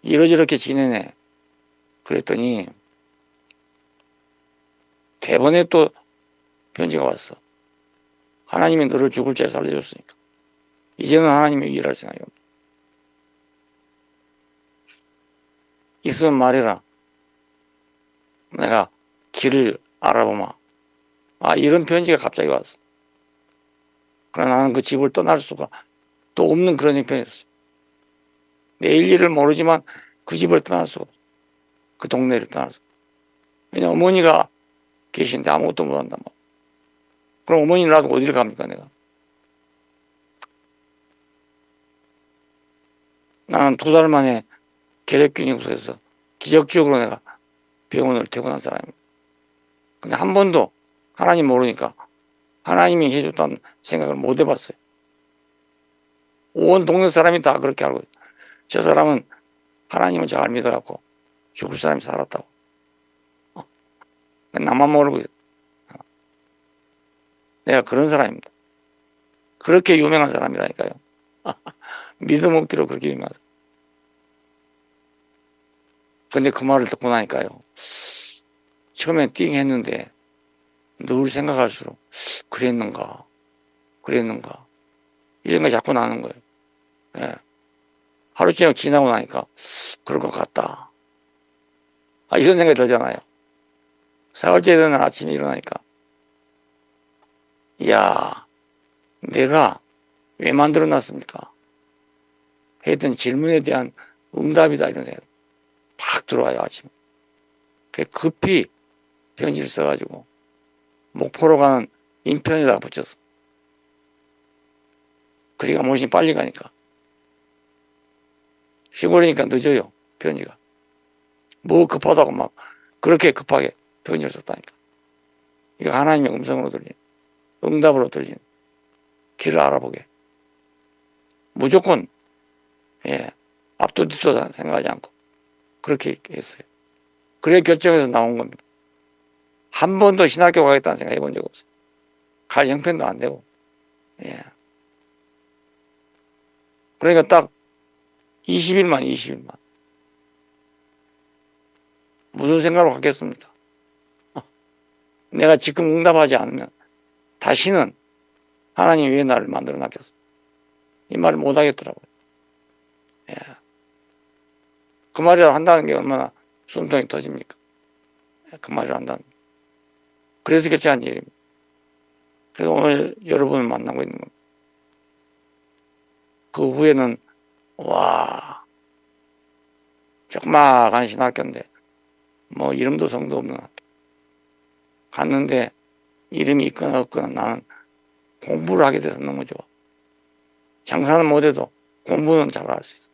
이러저렇게 지내네. 그랬더니 대번에 또 편지가 왔어. 하나님이 너를 죽을 죄 살려줬으니까 이제는 하나님이 일할 생각이 없다. 있으면 말해라. 내가 길을 알아보마. 아, 이런 편지가 갑자기 왔어. 그러나 나는 그 집을 떠날 수가 또 없는 그런 형편이었어요. 내일 일을 모르지만 그 집을 떠날 수가 없어. 그 동네를 떠날 수가 없어. 왜냐 어머니가 계신데 아무것도 못한단 말이야. 그럼 어머니를 놔두고 어디를 갑니까 내가? 나는 2달 만에 결핵균형소에서 기적적으로 내가 병원을 퇴원한 사람입니다. 근데 한 번도 하나님 모르니까 하나님이 해줬다는 생각을 못 해봤어요. 온 동네 사람이 다 그렇게 알고 있어요. 저 사람은 하나님을 잘 믿어갖고 죽을 사람이 살았다고. 나만 모르고 있어요. 내가 그런 사람입니다. 그렇게 유명한 사람이라니까요. 믿음 없기로 그렇게 유명한 사람. 근데 그 말을 듣고 나니까요. 처음엔 띵 했는데 늘 생각할수록 그랬는가 이 생각이 자꾸 나는 거예요. 예. 하루 저녁 지나고 나니까 그럴 것 같다. 이런 생각이 들잖아요. 사흘째 되는 아침에 일어나니까 이야 내가 왜 만들어 놨습니까? 했던 질문에 대한 응답이다 이런 생각이 팍 들어와요 아침에. 급히 편지를 써가지고 목포로 가는 인편에다가 붙였어. 그러니까 무엇이 빨리 가니까. 시골이니까 늦어요 편지가. 뭐 급하다고 막 그렇게 급하게 편지를 썼다니까. 이거 하나님의 음성으로 들린 응답으로 들린 길을 알아보게. 무조건 앞도 뒤도 생각하지 않고 그렇게 했어요. 그래 결정해서 나온 겁니다. 한 번도 신학교 가겠다는 생각 해본 적 없어요. 갈 형편도 안 되고. 예. 그러니까 딱 20일만 무슨 생각으로 갔겠습니까? 내가 지금 응답하지 않으면 다시는 하나님 왜 나를 만들어 놨겠어? 이 말을 못 하겠더라고요. 예. 그 말이라도 한다는 게 얼마나 숨통이 터집니까? 그 말을 한다는 게. 그래서 결정한 일입니다. 그래서 오늘 여러분을 만나고 있는 겁니다. 그 후에는 와 조그마한 신학교인데 뭐 이름도 성도 없는 학교 갔는데 이름이 있거나 없거나 나는 공부를 하게 돼서 너무 좋아. 장사는 못해도 공부는 잘 할 수 있어.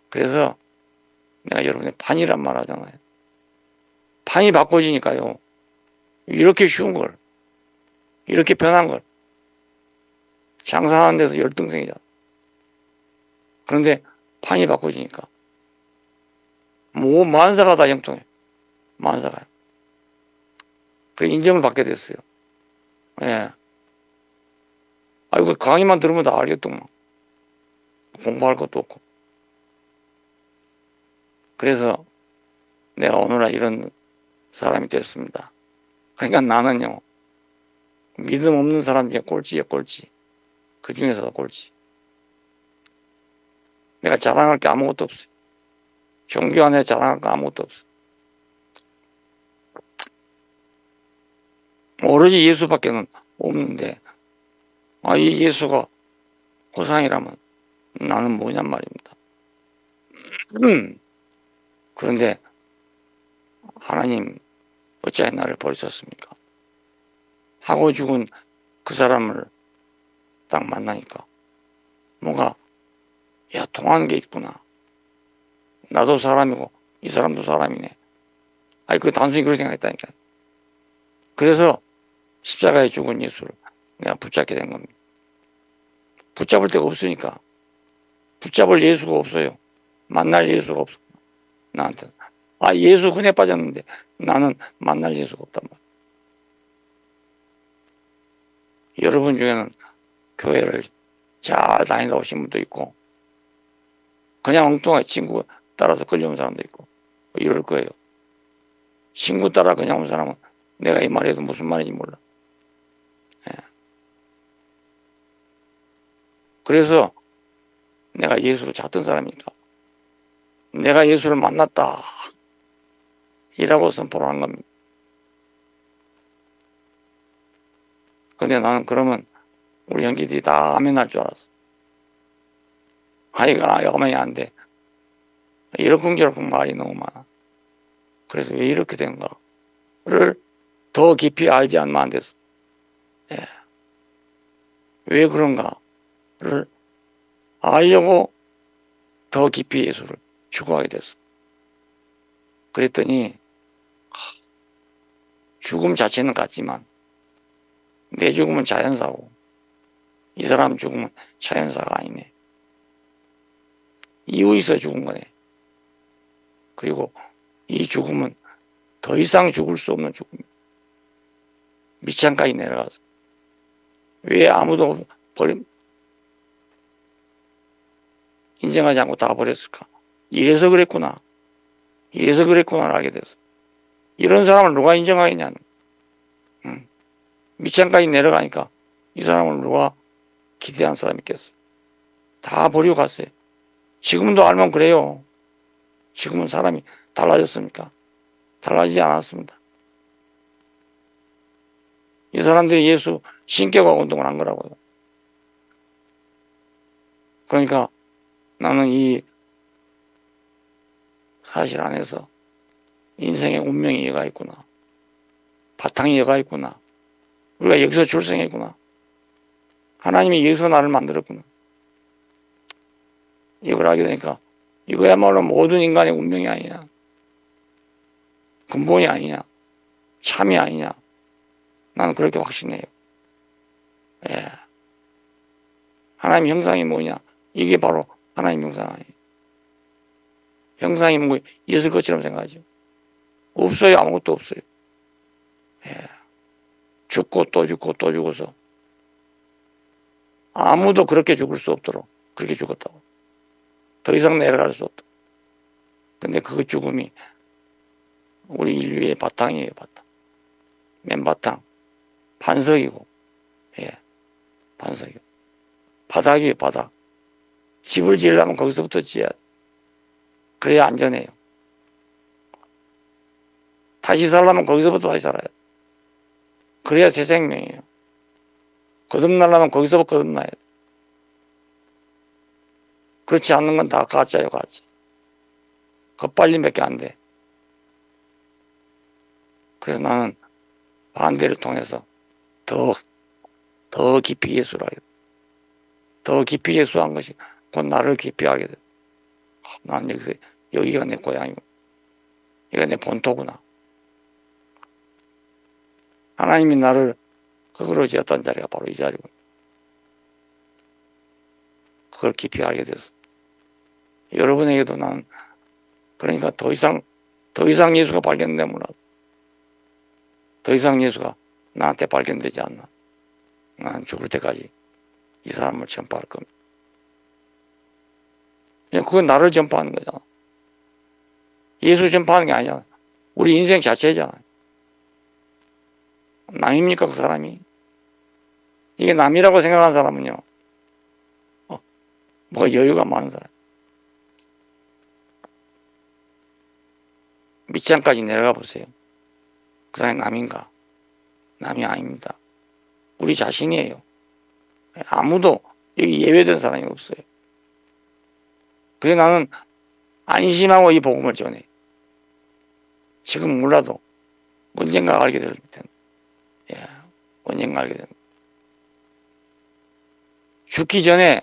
그래서 내가 여러분의 판이란 말 하잖아요. 판이 바꿔지니까요. 이렇게 쉬운 걸 이렇게 편한 걸 장사하는 데서 열등생이잖아. 그런데 판이 바꿔지니까 뭐 만사가 다 형통해. 만사가요. 그 인정을 받게 됐어요. 예. 이거 강의만 들으면 다 알겠더만. 공부할 것도 없고. 그래서 내가 오늘날 이런 사람이 됐습니다. 그러니까 나는요, 믿음 없는 사람 중에 꼴찌예요, 꼴찌. 그 중에서도 꼴찌. 내가 자랑할 게 아무것도 없어요. 종교 안에 자랑할 거 아무것도 없어요. 오로지 예수밖에는 없는데, 이 예수가 고상이라면 나는 뭐냔 말입니다. 그런데 하나님 어찌하여 나를 버리셨습니까? 하고 죽은 그 사람을 딱 만나니까 뭔가 통하는 게 있구나. 나도 사람이고 이 사람도 사람이네. 그 단순히 그렇게 생각했다니까. 그래서 십자가에 죽은 예수를 내가 붙잡게 된 겁니다. 붙잡을 데가 없으니까. 붙잡을 예수가 없어요. 만날 예수가 없어. 나한테. 예수 흔해 빠졌는데 나는 만날 예수가 없단 말이야. 여러분 중에는 교회를 잘 다니다 오신 분도 있고, 그냥 엉뚱하게 친구 따라서 끌려온 사람도 있고, 이럴 거예요. 친구 따라 그냥 온 사람은 내가 이 말해도 무슨 말인지 몰라. 그래서 내가 예수를 찾던 사람이니까 내가 예수를 만났다 이라고 선포를 한 겁니다. 근데 나는 그러면 우리 형제들이 다 아멘 할 줄 알았어. 이거 아멘이 안 돼. 이러쿵저러쿵 말이 너무 많아. 그래서 왜 이렇게 된가를 더 깊이 알지 않으면 안 됐어. 왜 그런가를 알려고 더 깊이 예수를 추구하게 됐어. 그랬더니 죽음 자체는 같지만 내 죽음은 자연사고 이 사람 죽음은 자연사가 아니네. 이유 있어 죽은 거네. 그리고 이 죽음은 더 이상 죽을 수 없는 죽음이야. 밑창까지 내려가서 왜 아무도 인정하지 않고 다 버렸을까? 이래서 그랬구나. 이래서 그랬구나를 알게 됐어. 이런 사람을 누가 인정하겠냐. 밑창까지 내려가니까 이 사람을 누가 기대한 사람이 있겠어. 다 버리고 갔어요. 지금도 알면 그래요. 지금은 사람이 달라졌습니까? 달라지지 않았습니다. 이 사람들이 예수 신격화 운동을 한 거라고요. 그러니까 나는 이 사실 안에서 인생의 운명이 여가 있구나. 바탕이 여가 있구나. 우리가 여기서 출생했구나. 하나님이 여기서 나를 만들었구나. 이걸 알게 되니까 이거야말로 모든 인간의 운명이 아니냐. 근본이 아니냐. 참이 아니냐. 나는 그렇게 확신해요. 하나님 형상이 뭐냐. 이게 바로 하나님 형상 아니에요. 형상이 뭐 있을 것처럼 생각하죠. 없어요. 아무것도 없어요. 죽고 또 죽고 또 죽어서 아무도 그렇게 죽을 수 없도록 그렇게 죽었다고. 더 이상 내려갈 수 없다. 근데 그 죽음이 우리 인류의 바탕이에요. 바탕. 맨바탕. 반석이고 반석이고 바닥이에요. 바닥. 집을 지으려면 거기서부터 지어야 돼. 그래야 안전해요. 다시 살려면 거기서부터 다시 살아야 돼. 그래야 새 생명이에요. 거듭나려면 거기서부터 거듭나야 돼. 그렇지 않는 건 다 가짜예요. 가짜. 겉발림밖에 안 돼. 그래서 나는 반대를 통해서 더 깊이 예수를 하게 돼. 더 깊이 예수한 것이 곧 나를 깊이 하게 돼. 난 여기가 내 고향이고 여기가 내 본토구나. 하나님이 나를 흙으로 지었던 자리가 바로 이 자리고 그걸 깊이 알게 돼서 여러분에게도 난 그러니까 더 이상 예수가 발견되면 몰라도 더 이상 예수가 나한테 발견되지 않나. 난 죽을 때까지 이 사람을 전파할 겁니다. 그건 나를 전파하는 거잖아. 예수 전파하는 게 아니잖아. 우리 인생 자체잖아. 남입니까 그 사람이? 이게 남이라고 생각하는 사람은요. 뭐가 여유가 많은 사람. 밑장까지 내려가 보세요. 그 사람이 남인가? 남이 아닙니다. 우리 자신이에요. 아무도 여기 예외된 사람이 없어요. 그래 나는 안심하고 이 복음을 전해. 지금 몰라도 언젠가 알게 될 텐데. 예, 언젠가 알게 된다. 죽기 전에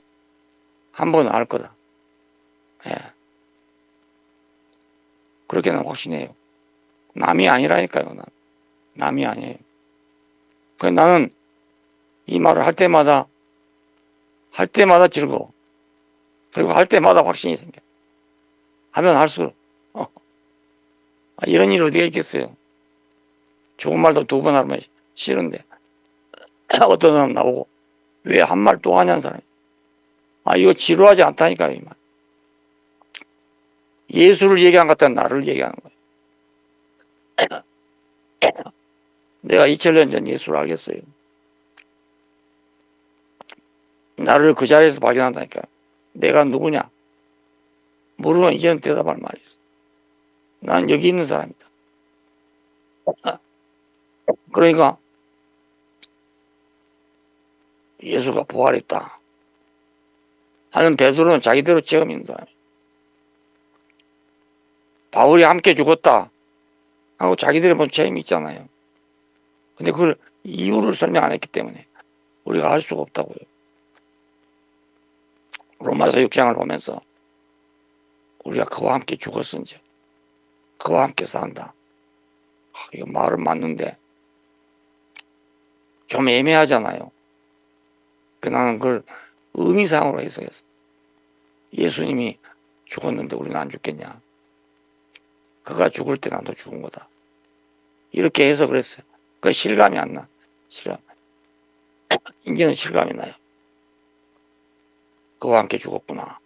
한번 알 거다. 예. 그렇게 난 확신해요. 남이 아니라니까요. 난. 남이 아니에요. 그래서 나는 이 말을 할 때마다 즐거워. 그리고 할 때마다 확신이 생겨. 하면 할수록 이런 일 어디가 있겠어요. 좋은 말도 두 번 하면 싫은데 어떤 사람 나오고 왜 한 말 또 하냐는 사람이 이거 지루하지 않다니까요. 이 말. 예수를 얘기한 것 같다 나를 얘기하는 거예요. 내가 2000년 전 예수를 알겠어요. 나를 그 자리에서 발견한다니까. 내가 누구냐? 물으면 이제는 대답할 말이 있어. 난 여기 있는 사람이다. 그러니까 예수가 부활했다 하는 베드로는 자기대로 체험 있는 사람이에요. 바울이 함께 죽었다 하고 자기들의 뭐 체험이 있잖아요. 근데 그걸 이유를 설명 안 했기 때문에 우리가 알 수가 없다고요. 로마서 6장을 보면서 우리가 그와 함께 죽었은지 그와 함께 산다. 이거 말은 맞는데 좀 애매하잖아요. 나는 그걸 의미상으로 해석했어. 예수님이 죽었는데 우리는 안 죽겠냐. 그가 죽을 때 나도 죽은 거다. 이렇게 해석을 했어요. 그 실감이 안 나. 실감. 이제는 실감이 나요. 그와 함께 죽었구나.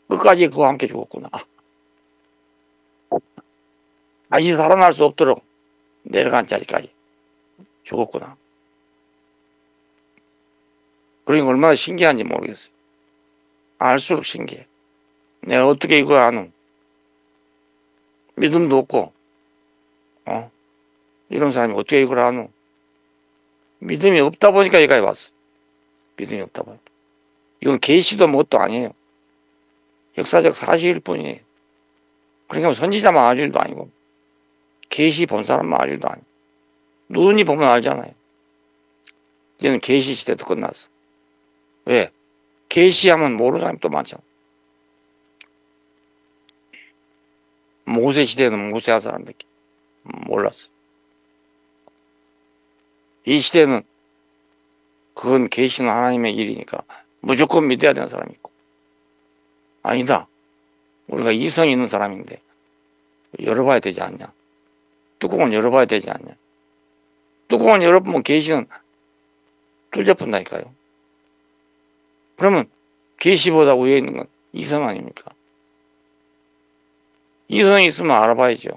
끝까지 그와 함께 죽었구나. 다시 살아날 수 없도록 내려간 자리까지 죽었구나. 그러니까 얼마나 신기한지 모르겠어요. 알수록 신기해. 내가 어떻게 이걸 아는? 믿음도 없고, 이런 사람이 어떻게 이걸 아는? 믿음이 없다 보니까 여기까지 왔어. 믿음이 없다 보니까. 이건 계시도 뭣도 아니에요. 역사적 사실일 뿐이에요. 그러니까 선지자만 알 일도 아니고, 계시 본 사람만 알 일도 아니고, 눈이 보면 알잖아요. 이제는 계시 시대도 끝났어. 왜? 계시하면 모르는 사람이 또 많잖아. 모세 시대는 모세한 사람들끼리 몰랐어. 이 시대는 그건 계시는 하나님의 일이니까 무조건 믿어야 되는 사람이 있고, 아니다. 우리가 이성이 있는 사람인데 열어봐야 되지 않냐. 뚜껑을 열어봐야 되지 않냐. 뚜껑을 열어보면 계시는 뚫려푼다니까요. 그러면 계시보다 위에 있는 건 이성 아닙니까? 이성이 있으면 알아봐야죠.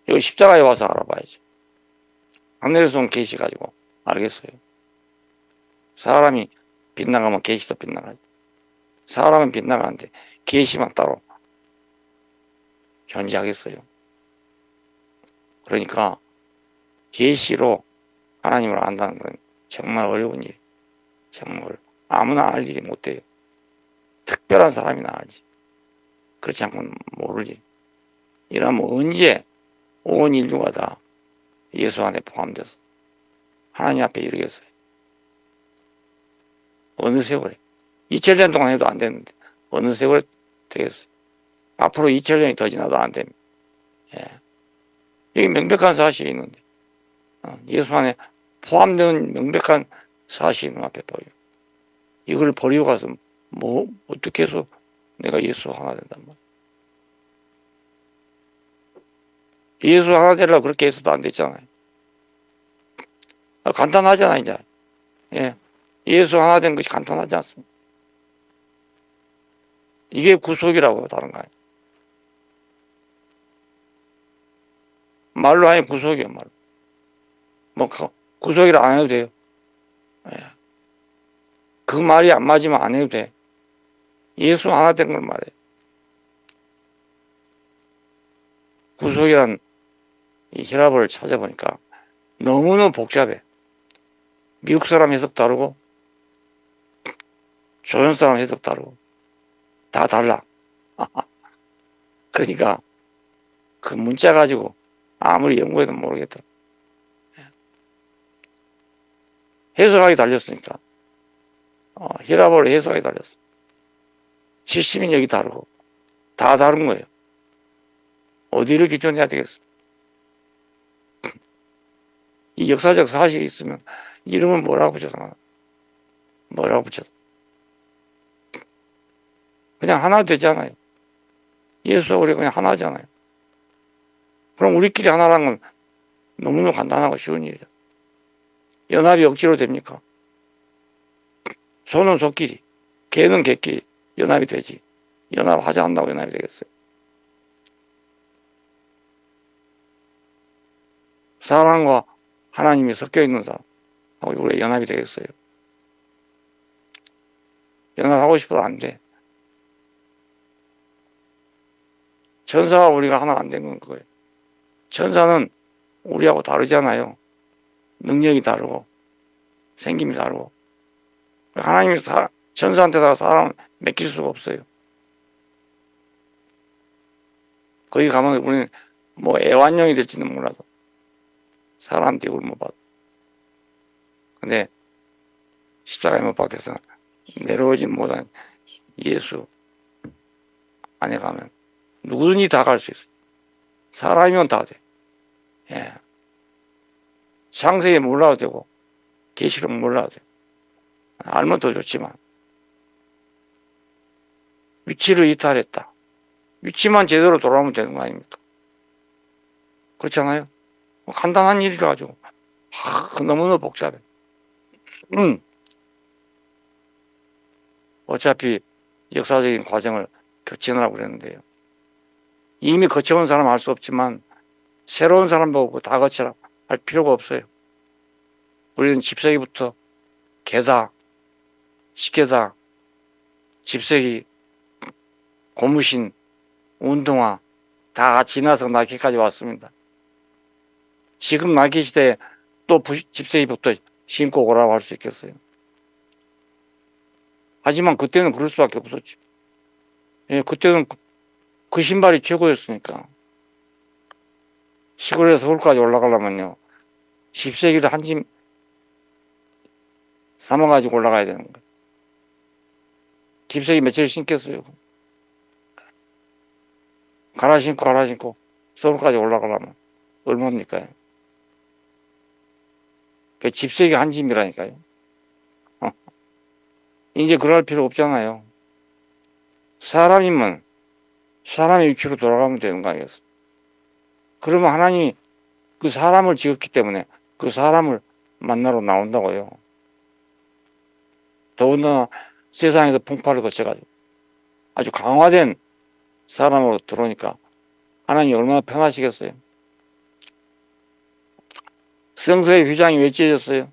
여기 십자가에 와서 알아봐야죠. 하늘에서 온 계시 가지고 알겠어요. 사람이 빗나가면 계시도 빗나가죠. 사람은 빗나가는데 계시만 따로 존재하겠어요. 그러니까 계시로 하나님을 안다는 건 정말 어려운 일. 정말 아무나 알 일이 못 돼요. 특별한 사람이나 알지. 그렇지 않고는 모를 일. 이러면 언제 온 인류가 다 예수 안에 포함돼서 하나님 앞에 이르겠어요. 어느 세월에 2000년 동안 해도 안 되는데 어느 세월에 되겠어요. 앞으로 2000년이 더 지나도 안 됩니다. 예. 여기 명백한 사실이 있는데 예수 안에 포함되는 명백한 사실이 눈앞에 보여요. 이걸 버리고 가서 뭐 어떻게 해서 내가 예수 하나 된단 말이야. 예수 하나 되려고 그렇게 해서도 안 됐잖아요. 간단하잖아 이제. 예. 예수 하나 된 것이 간단하지 않습니까? 이게 구속이라고요. 다른 거 아니에요. 말로 하니 구속이에요. 말로. 뭐 구속이라 안 해도 돼요. 예. 그 말이 안 맞으면 안 해도 돼. 예수 하나 된 걸 말해. 구속이란 이 혈압을 찾아보니까 너무너무 복잡해. 미국 사람 해석 다르고 조선 사람 해석 다르고 다 달라. 그러니까 그 문자 가지고 아무리 연구해도 모르겠더라. 해석하기 달렸으니까. 혈압을 해석하기 달렸어. 70인력이 다르고 다 다른 거예요. 어디를 기준해야 되겠어? 이 역사적 사실이 있으면 이름을 뭐라고 붙여서 뭐라고 붙여서 그냥 하나 되잖아요. 예수와 우리 그냥 하나잖아요. 그럼 우리끼리 하나라는 건 너무너무 간단하고 쉬운 일이죠. 연합이 억지로 됩니까? 소는 소끼리, 개는 개끼리 연합이 되지. 연합하자 한다고 연합이 되겠어요? 사랑과 하나님이 섞여 있는 사람하고 우리가 연합이 되겠어요? 연합하고 싶어도 안 돼. 천사와 우리가 하나 안 된 건 그거예요. 천사는 우리하고 다르잖아요. 능력이 다르고 생김이 다르고 하나님이 천사한테다가 사람을 맡길 수가 없어요. 거기 가면 우리는 뭐 애완용이 될지는 몰라도 사람 대우를 못 받아. 근데 십자가에 못 박혀서 내려오지 못한 예수 안에 가면 누구든지 다 갈 수 있어요. 사람이면 다 돼. 예. 창세기 몰라도 되고 계시록 몰라도 돼. 알면 더 좋지만 위치를 이탈했다. 위치만 제대로 돌아오면 되는 거 아닙니까? 그렇잖아요. 간단한 일이라 가지고 너무너무 복잡해. 어차피 역사적인 과정을 거치느라고 그랬는데요. 이미 거쳐온 사람 알 수 없지만 새로운 사람 보고 다 거치라 할 필요가 없어요. 우리는 집세기부터 개다, 지게다, 집세기, 고무신, 운동화 다 지나서 나기까지 왔습니다. 지금 나기 시대에 또 집세기부터 신고 오라고 할 수 있겠어요? 하지만 그때는 그럴 수밖에 없었지. 예, 그때는 그 신발이 최고였으니까. 시골에서 서울까지 올라가려면요, 집세기를 한 짐 삼아가지고 올라가야 되는 거예요. 집세기 며칠 신겠어요? 갈아 신고 서울까지 올라가려면 얼마입니까? 그 집세기 한 짐이라니까요. 이제 그럴 필요 없잖아요. 사람이면 사람의 위치로 돌아가면 되는 거 아니겠어요? 그러면 하나님이 그 사람을 지었기 때문에 그 사람을 만나러 나온다고요. 더군다나 세상에서 풍파를 거쳐가지고 아주 강화된 사람으로 들어오니까 하나님이 얼마나 편하시겠어요? 성서의 휘장이 왜 찢어졌어요?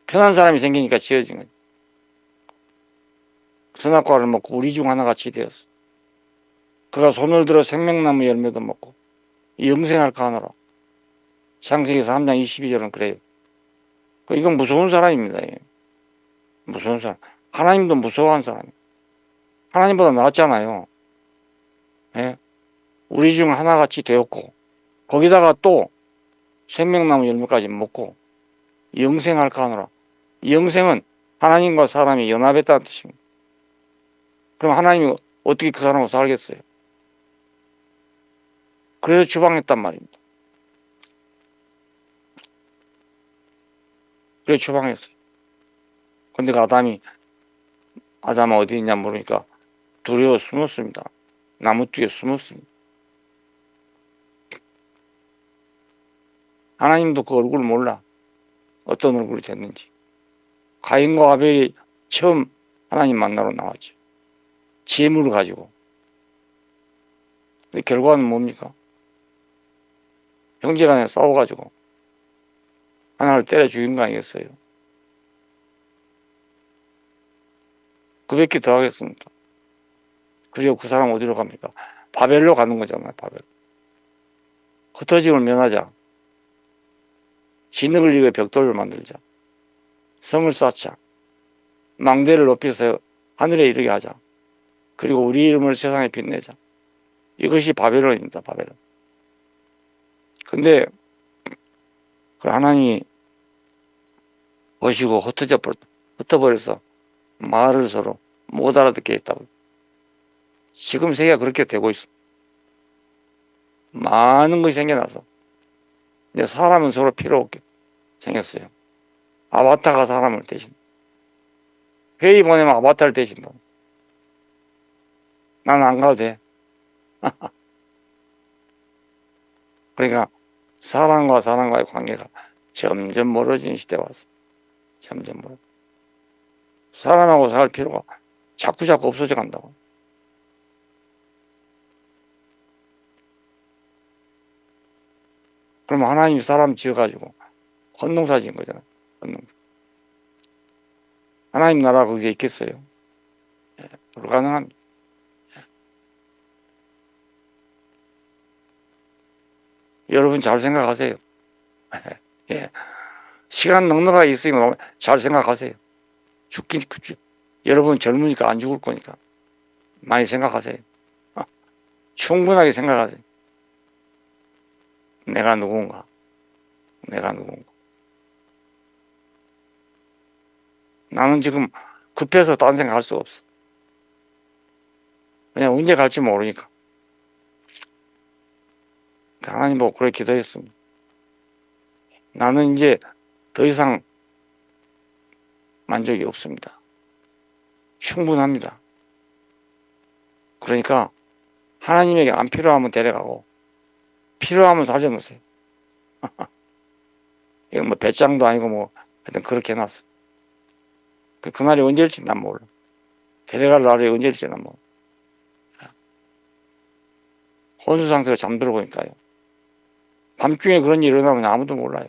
편한 사람이 생기니까 지어진 거죠. 선악과를 먹고 우리 중 하나같이 되었어. 그가 손을 들어 생명나무 열매도 먹고 영생할까 하노라. 창세기 3장 22절은 그래요. 이건 무서운 사람입니다. 무서운 사람. 하나님도 무서워한 사람이에요. 하나님보다 낫잖아요. 예? 우리 중 하나같이 되었고 거기다가 또 생명나무 열매까지 먹고 영생할까 하노라. 영생은 하나님과 사람이 연합했다는 뜻입니다. 그럼 하나님이 어떻게 그 사람하고 살겠어요? 그래서 추방했단 말입니다. 그래서 추방했어요. 근데 그 아담은 어디 있냐 모르니까 두려워 숨었습니다. 나무 뒤에 숨었습니다. 하나님도 그 얼굴을 몰라. 어떤 얼굴이 됐는지. 가인과 아벨이 처음 하나님 만나러 나왔죠. 재물을 가지고. 근데 결과는 뭡니까? 형제간에 싸워가지고 하나를 때려 죽인 거 아니겠어요? 그 몇 개 더 하겠습니까? 그리고 그 사람 어디로 갑니까? 바벨로 가는 거잖아요. 바벨. 흩어짐을 면하자. 진흙을 이겨 벽돌을 만들자. 성을 쌓자. 망대를 높여서 하늘에 이르게 하자. 그리고 우리 이름을 세상에 빛내자. 이것이 바벨론입니다. 바벨론. 근데 그 하나님이 보시고 흩어버려서 말을 서로 못 알아듣게 했다고. 지금 세계가 그렇게 되고 있습니다. 많은 것이 생겨나서 이제 사람은 서로 필요 없게 생겼어요. 아바타가 사람을 대신, 회의 보내면 아바타를 대신다. 나는 안 가도 돼. 그러니까 사람과 사람과의 관계가 점점 멀어지는 시대가 왔어. 점점 멀어. 사람하고 살 필요가 자꾸 없어져 간다고. 그럼 하나님이 사람 지어가지고 헌농사 지은 거잖아. 헌농사. 하나님 나라 거기에 있겠어요? 예, 불가능합니다. 예. 여러분 잘 생각하세요. 예. 시간 넉넉하게 있으니까 잘 생각하세요. 죽긴, 여러분 젊으니까 안 죽을 거니까 많이 생각하세요. 충분하게 생각하세요. 내가 누군가. 내가 누군가. 나는 지금 급해서 딴 생각할 수가 없어. 그냥 언제 갈지 모르니까. 하나님 보고 그렇게 기도했습니다. 나는 이제 더 이상 만족이 없습니다. 충분합니다. 그러니까 하나님에게 안 필요하면 데려가고 필요하면 살려놓으세요. 이건 뭐 배짱도 아니고 뭐 하여튼 그렇게 해놨어. 그날이 언제일지 난 몰라. 데려갈 날이 언제일지 난 몰라. 혼수 상태로 잠들어 보니까요. 밤중에 그런 일이 일어나면 아무도 몰라요.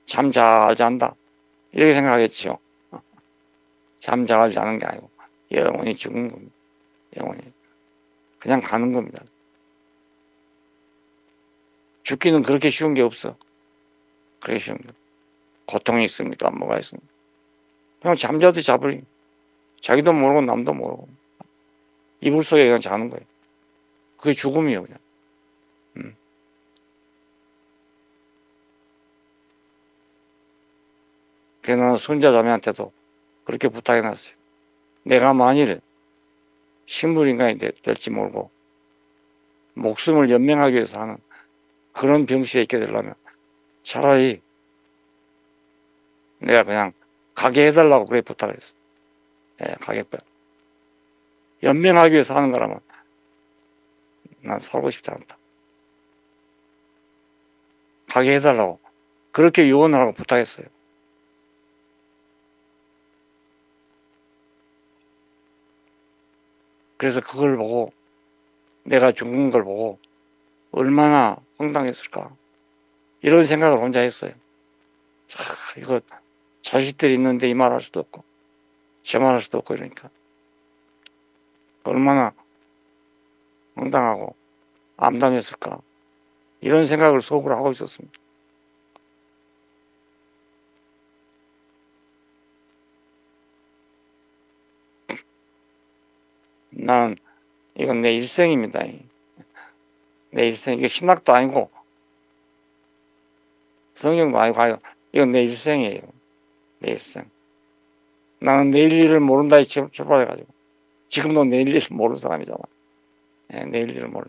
잠 잘 잔다. 이렇게 생각하겠지요. 잠 잘 자는 게 아니고 영원히 죽는 겁니다. 영원히. 그냥 가는 겁니다. 죽기는 그렇게 쉬운 게 없어. 그렇게 쉬운 게. 고통이 있습니까? 뭐가 있습니까? 그냥 잠자듯이 자버리. 자기도 모르고 남도 모르고. 이불 속에 그냥 자는 거예요. 그게 죽음이에요, 그냥. 그래서 나는 손자자매한테도 그렇게 부탁해놨어요. 내가 만일 식물인간이 될지 모르고 목숨을 연명하기 위해서 하는 그런 병시에 있게 되려면 차라리 내가 그냥 가게 해달라고 그래 부탁을 했어. 예, 가게 연명하기 위해서 하는 거라면 난 살고 싶지 않다. 가게 해달라고 그렇게 유언하라고 부탁했어요. 그래서 그걸 보고 내가 죽는 걸 보고 얼마나 황당했을까 이런 생각을 혼자 했어요. 이거 자식들이 있는데 이 말 할 수도 없고 저 말 할 수도 없고 이러니까 얼마나 황당하고 암담했을까 이런 생각을 속으로 하고 있었습니다. 난 이건 내 일생입니다. 내 일생. 이게 신학도 아니고 성경도 아니고 이건 내 일생이에요. 내 일생. 나는 내일 일을 모른다에 출발해가지고 지금도 내일 일을 모르는 사람이잖아. 네, 내일 일을 몰라.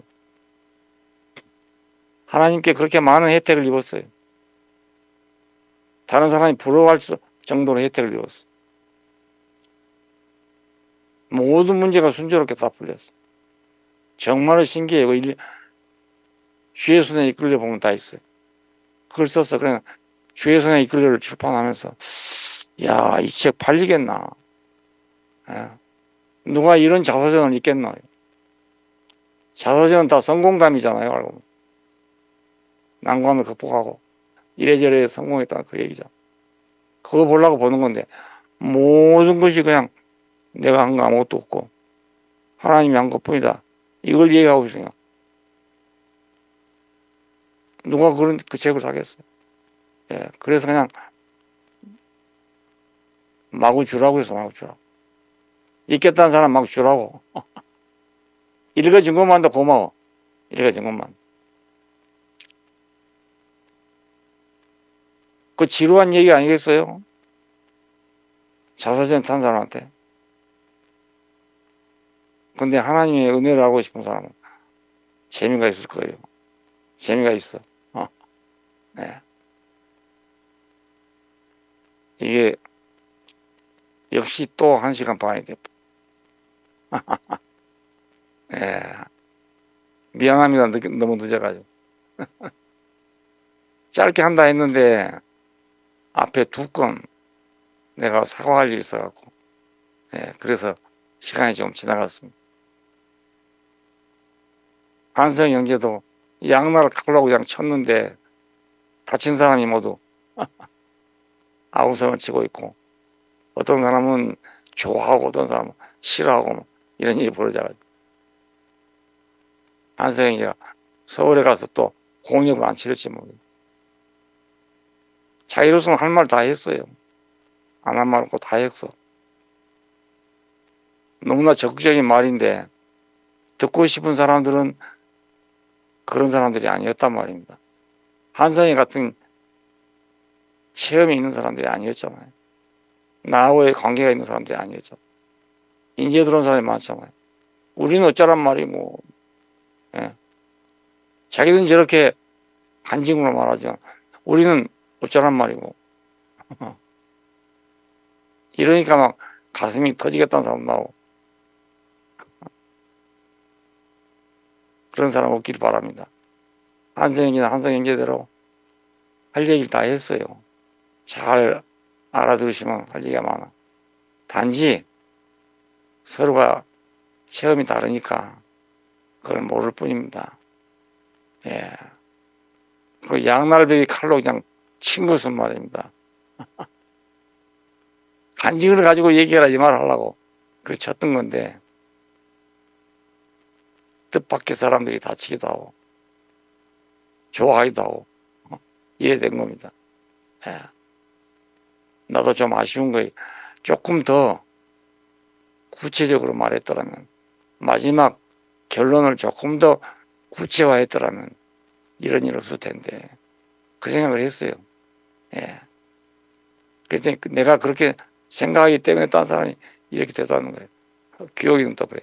하나님께 그렇게 많은 혜택을 입었어요. 다른 사람이 부러워할 정도로 혜택을 입었어. 모든 문제가 순조롭게 다 풀렸어. 정말 신기해요. 주의 손에 이끌려 보면 다 있어요. 그걸 썼어. 그냥 주의 손에 이끌려를 출판하면서 야, 이 책 팔리겠나? 누가 이런 자서전을 읽겠나? 자서전은 다 성공담이잖아요. 알고 보면. 난관을 극복하고 이래저래 성공했다는 그 얘기죠. 그거 보려고 보는 건데 모든 것이 그냥 내가 한 거 아무것도 없고 하나님이 한 것뿐이다. 이걸 얘기하고 있어요. 누가 그런 그 책을 사겠어요? 예, 그래서 그냥 마구 주라고 해서 마구 주라고. 읽겠다는 사람 마구 주라고. 읽어준 것만도 고마워. 읽어준 것만. 그 지루한 얘기 아니겠어요? 자서전 탄 사람한테. 근데 하나님의 은혜를 알고 싶은 사람은 재미가 있을 거예요. 재미가 있어. 네. 이게 역시 또 1시간 반이 됐다. 네. 미안합니다. 너무 늦어가지고. 짧게 한다 했는데 앞에 2건 내가 사과할 일이 있어갖고, 네. 그래서 시간이 좀 지나갔습니다. 한성 형제도 양날을 칼로 그냥 쳤는데 다친 사람이 모두 아우성을 치고 있고, 어떤 사람은 좋아하고 어떤 사람은 싫어하고 이런 일이 벌어져가지고, 한성 형제가 서울에 가서 또 공역을 안 치를지 모르겠어요. 자기로서는 할 말 다 했어요. 안 한 말 없고 다 했어. 너무나 적극적인 말인데 듣고 싶은 사람들은 그런 사람들이 아니었단 말입니다. 한성이 같은 체험이 있는 사람들이 아니었잖아요. 나하고의 관계가 있는 사람들이 아니었죠. 인제 들어온 사람이 많잖아요. 우리는 어쩌란 말이고, 예. 자기는 저렇게 간직으로 말하지만 우리는 어쩌란 말이고. 이러니까 막 가슴이 터지겠다는 사람 나오고. 그런 사람 없기를 바랍니다. 한성형제는 한성형제대로 할 얘기를 다 했어요. 잘 알아들으시면 할 얘기가 많아. 단지 서로가 체험이 다르니까 그걸 모를 뿐입니다. 예. 그 양날배기 칼로 그냥 친 것은 말입니다. 간직을 가지고 얘기해라 이 말 하려고 그걸 쳤던 건데, 뜻밖의 사람들이 다치기도 하고 좋아하기도 하고 이래 된 겁니다. 예. 나도 좀 아쉬운 거예요. 조금 더 구체적으로 말했더라면, 마지막 결론을 조금 더 구체화했더라면 이런 일 없을 텐데, 그 생각을 했어요. 예. 그때 내가 그렇게 생각하기 때문에 딴 사람이 이렇게 되다는 거예요. 기억이 또 그래.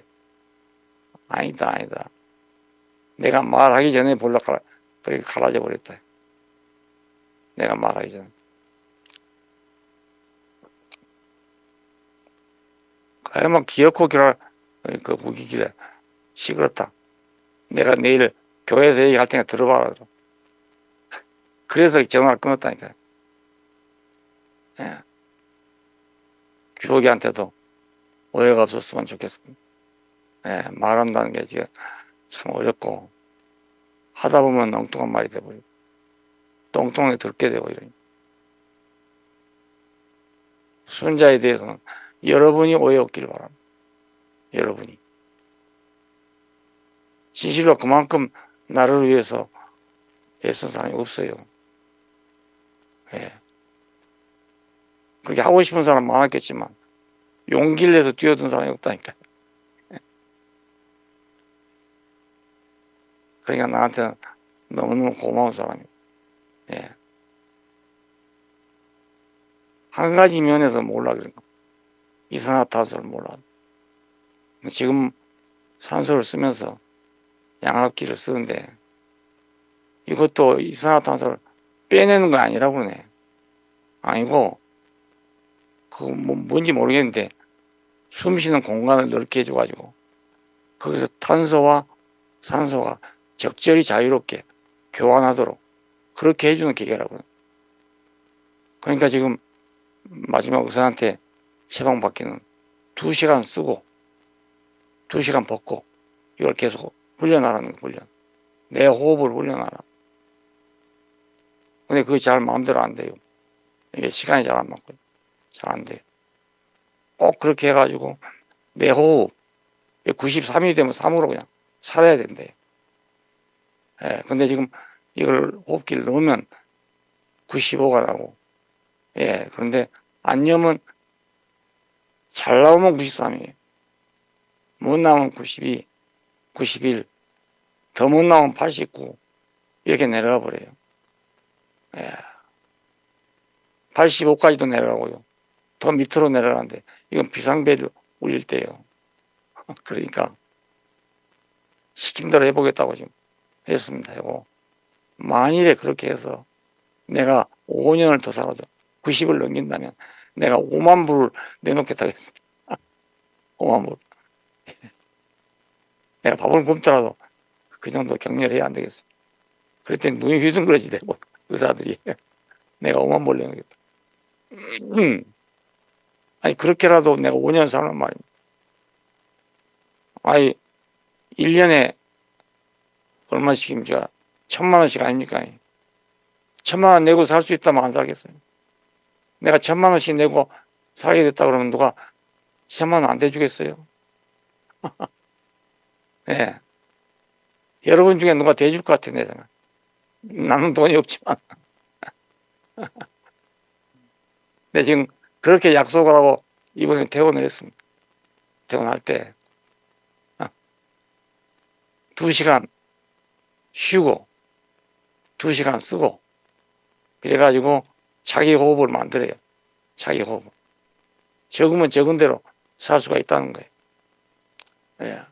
아니다. 내가 말하기 전에 그렇게 갈라져 버렸다. 내가 말하기 전에. 그야말로 기어코 그 무기길래 시끄럽다. 내가 내일 교회에서 얘기할 테니까 들어봐라. 그래서 전화를 끊었다니까요. 예. 교육이한테도 오해가 없었으면 좋겠습니다. 예, 말한다는 게 지금 참 어렵고, 하다 보면 엉뚱한 말이 돼버리고, 똥똥에 들게 되고 이러니. 순자에 대해서는 여러분이 오해 없기를 바랍니다. 여러분이. 진실로 그만큼 나를 위해서 애쓴 사람이 없어요. 예. 그렇게 하고 싶은 사람 많았겠지만 용기를 내서 뛰어든 사람이 없다니까. 그러니까 나한테는 너무너무 고마운 사람이에요. 예. 한 가지 면에서 몰라 그런 거. 이산화탄소를 몰라. 지금 산소를 쓰면서 양압기를 쓰는데 이것도 이산화탄소를 빼내는 거 아니라고 그러네. 아니고 그거 뭔지 모르겠는데 숨 쉬는 공간을 넓게 해줘가지고 거기서 탄소와 산소가 적절히 자유롭게 교환하도록 그렇게 해주는 기계라고요. 그러니까 지금 마지막 의사한테 처방받기는 2시간 쓰고 2시간 벗고 이걸 계속 훈련하라는 거, 훈련. 내 호흡을 훈련하라. 근데 그게 잘 마음대로 안 돼요. 이게 시간이 잘 안 맞고 잘 안 돼요. 꼭 그렇게 해가지고 내 호흡 93이 되면 3으로 그냥 살아야 된대. 예, 근데 지금 이걸 호흡기를 넣으면 95가 나고, 예, 그런데 안 넣으면 잘 나오면 93이에요. 못 나오면 92, 91, 더 못 나오면 89, 이렇게 내려가 버려요. 예. 85까지도 내려가고요. 더 밑으로 내려가는데, 이건 비상벨 울릴 때예요. 그러니까, 시킨 대로 해보겠다고 지금 했습니다. 이거. 만일에 그렇게 해서 내가 5년을 더 살아도 90을 넘긴다면 내가 5만 불을 내놓겠다고 했습니다. 5만 불. 내가 밥을 굶더라도 그 정도 격려를 해야 안 되겠어. 그랬더니 눈이 휘둥그러지 되고 의사들이 내가 5만 불 내놓겠다. 아니 그렇게라도 내가 5년 사는 말입니다. 아니 1년에 얼마씩입니까? 1,000만 원씩 아닙니까? 1,000만 원 내고 살 수 있다면 안 살겠어요. 내가 1,000만 원씩 내고 살게 됐다 그러면 누가 1,000만 원 안 대주겠어요? 네. 여러분 중에 누가 대줄 것 같아, 내 생각. 나는 돈이 없지만. 근데 지금 그렇게 약속을 하고 이번에 퇴원을 했습니다. 퇴원할 때 2시간 쉬고 2시간 쓰고 그래가지고 자기 호흡을 만들어요. 자기 호흡. 적으면 적은 대로 살 수가 있다는 거예요. 예.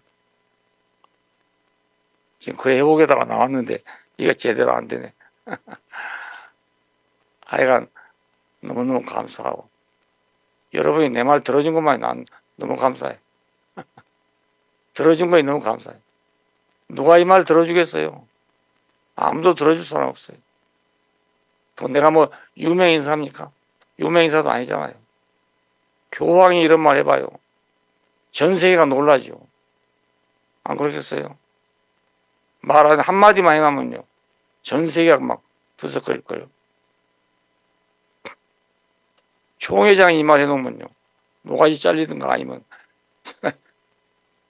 지금 그래 해보게다가 나왔는데 이거 제대로 안 되네. 하여간 너무너무 감사하고 여러분이 내 말 들어준 것만이 난 너무 감사해. 들어준 거에 너무 감사해. 누가 이 말 들어주겠어요? 아무도 들어줄 사람 없어요. 또 내가 뭐 유명인사입니까? 유명인사도 아니잖아요. 교황이 이런 말 해봐요. 전 세계가 놀라죠. 안 그렇겠어요? 말 한마디만 해가면요. 전 세계가 막 부석거릴 거예요. 총회장이 이 말 해놓으면요. 뭐가지 잘리든가 아니면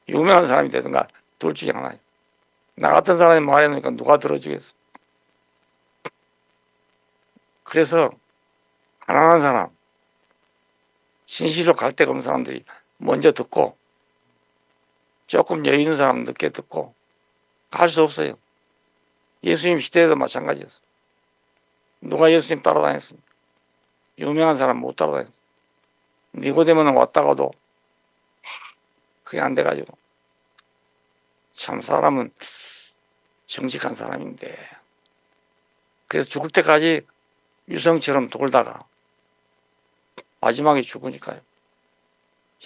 유명한 사람이 되든가 둘 중에 하나예요. 나 같은 사람이 말해놓으니까 누가 들어주겠어. 그래서 가난한 사람, 신실로 갈 데가 없는 사람들이 먼저 듣고 조금 여유 있는 사람은 늦게 듣고 갈 수 없어요. 예수님 시대에도 마찬가지였어요. 누가 예수님 따라다녔습니까? 유명한 사람 못 따라다녔어요. 니고데모는 왔다가도 그게 안 돼가지고 참 사람은 정직한 사람인데 그래서 죽을 때까지 유성처럼 돌다가 마지막에 죽으니까요.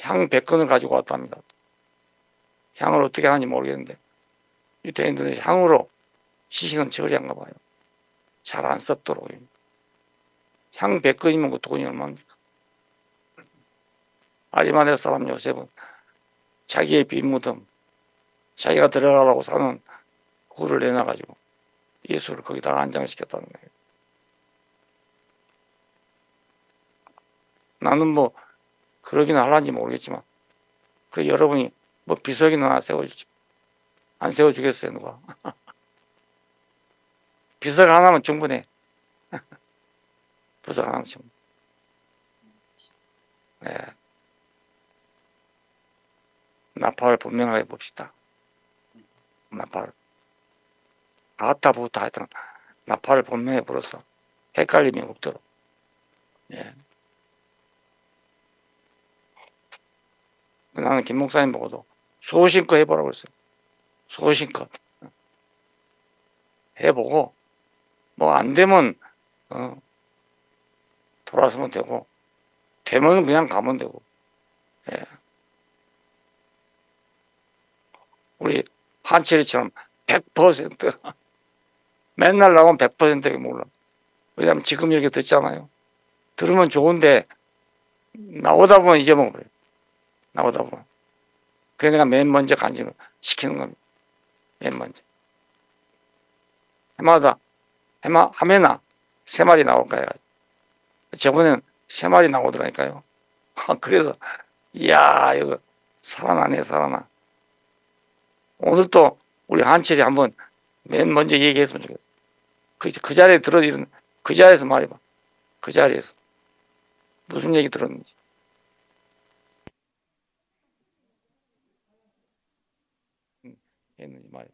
향 100건을 가지고 왔답니다. 향을 어떻게 하는지 모르겠는데 유대인들은 향으로 시신은 처리한가 봐요. 잘 안 썩도록. 향 100건이면 그 돈이 얼마입니까? 아리마대 사람 요셉은 자기의 빈무덤, 자기가 들어가라고 사는 굴을 내놔가지고 예수를 거기다가 안장시켰다는 거예요. 나는 뭐 그러기는 할란지 모르겠지만 그래 여러분이 뭐 비석이나 하나 세워주지 안 세워주겠어요 누가? 비석 하나면 충분해. 비석 하나면 충분해. 네. 나팔을 분명하게 봅시다. 나팔 아따 부타 하여튼 나팔을 분명히 불어서 헷갈림이 없도록. 예. 나는 김 목사님 보고도 소신껏 해보라고 했어요. 소신껏 해보고 뭐 안 되면 돌아서면 되고 되면 그냥 가면 되고. 예. 우리 한철이처럼 100% 맨날 나오면 100%가 몰라. 왜냐면 지금 이렇게 듣잖아요. 들으면 좋은데 나오다 보면 잊어먹어요. 나오다 보면. 그래 내가 맨 먼저 간증을 시키는 겁니다. 맨 먼저. 해마다 하면나 3마리 나올까요? 저번엔 3마리 나오더라니까요. 그래서 이야 이거 살아나네 살아나. 오늘 또 우리 한철이 한번 맨 먼저 얘기했으면 좋겠어. 그 자리에 들어있는, 그 자리에서 말해봐. 그 자리에서. 무슨 얘기 들었는지. 했는지 말해봐.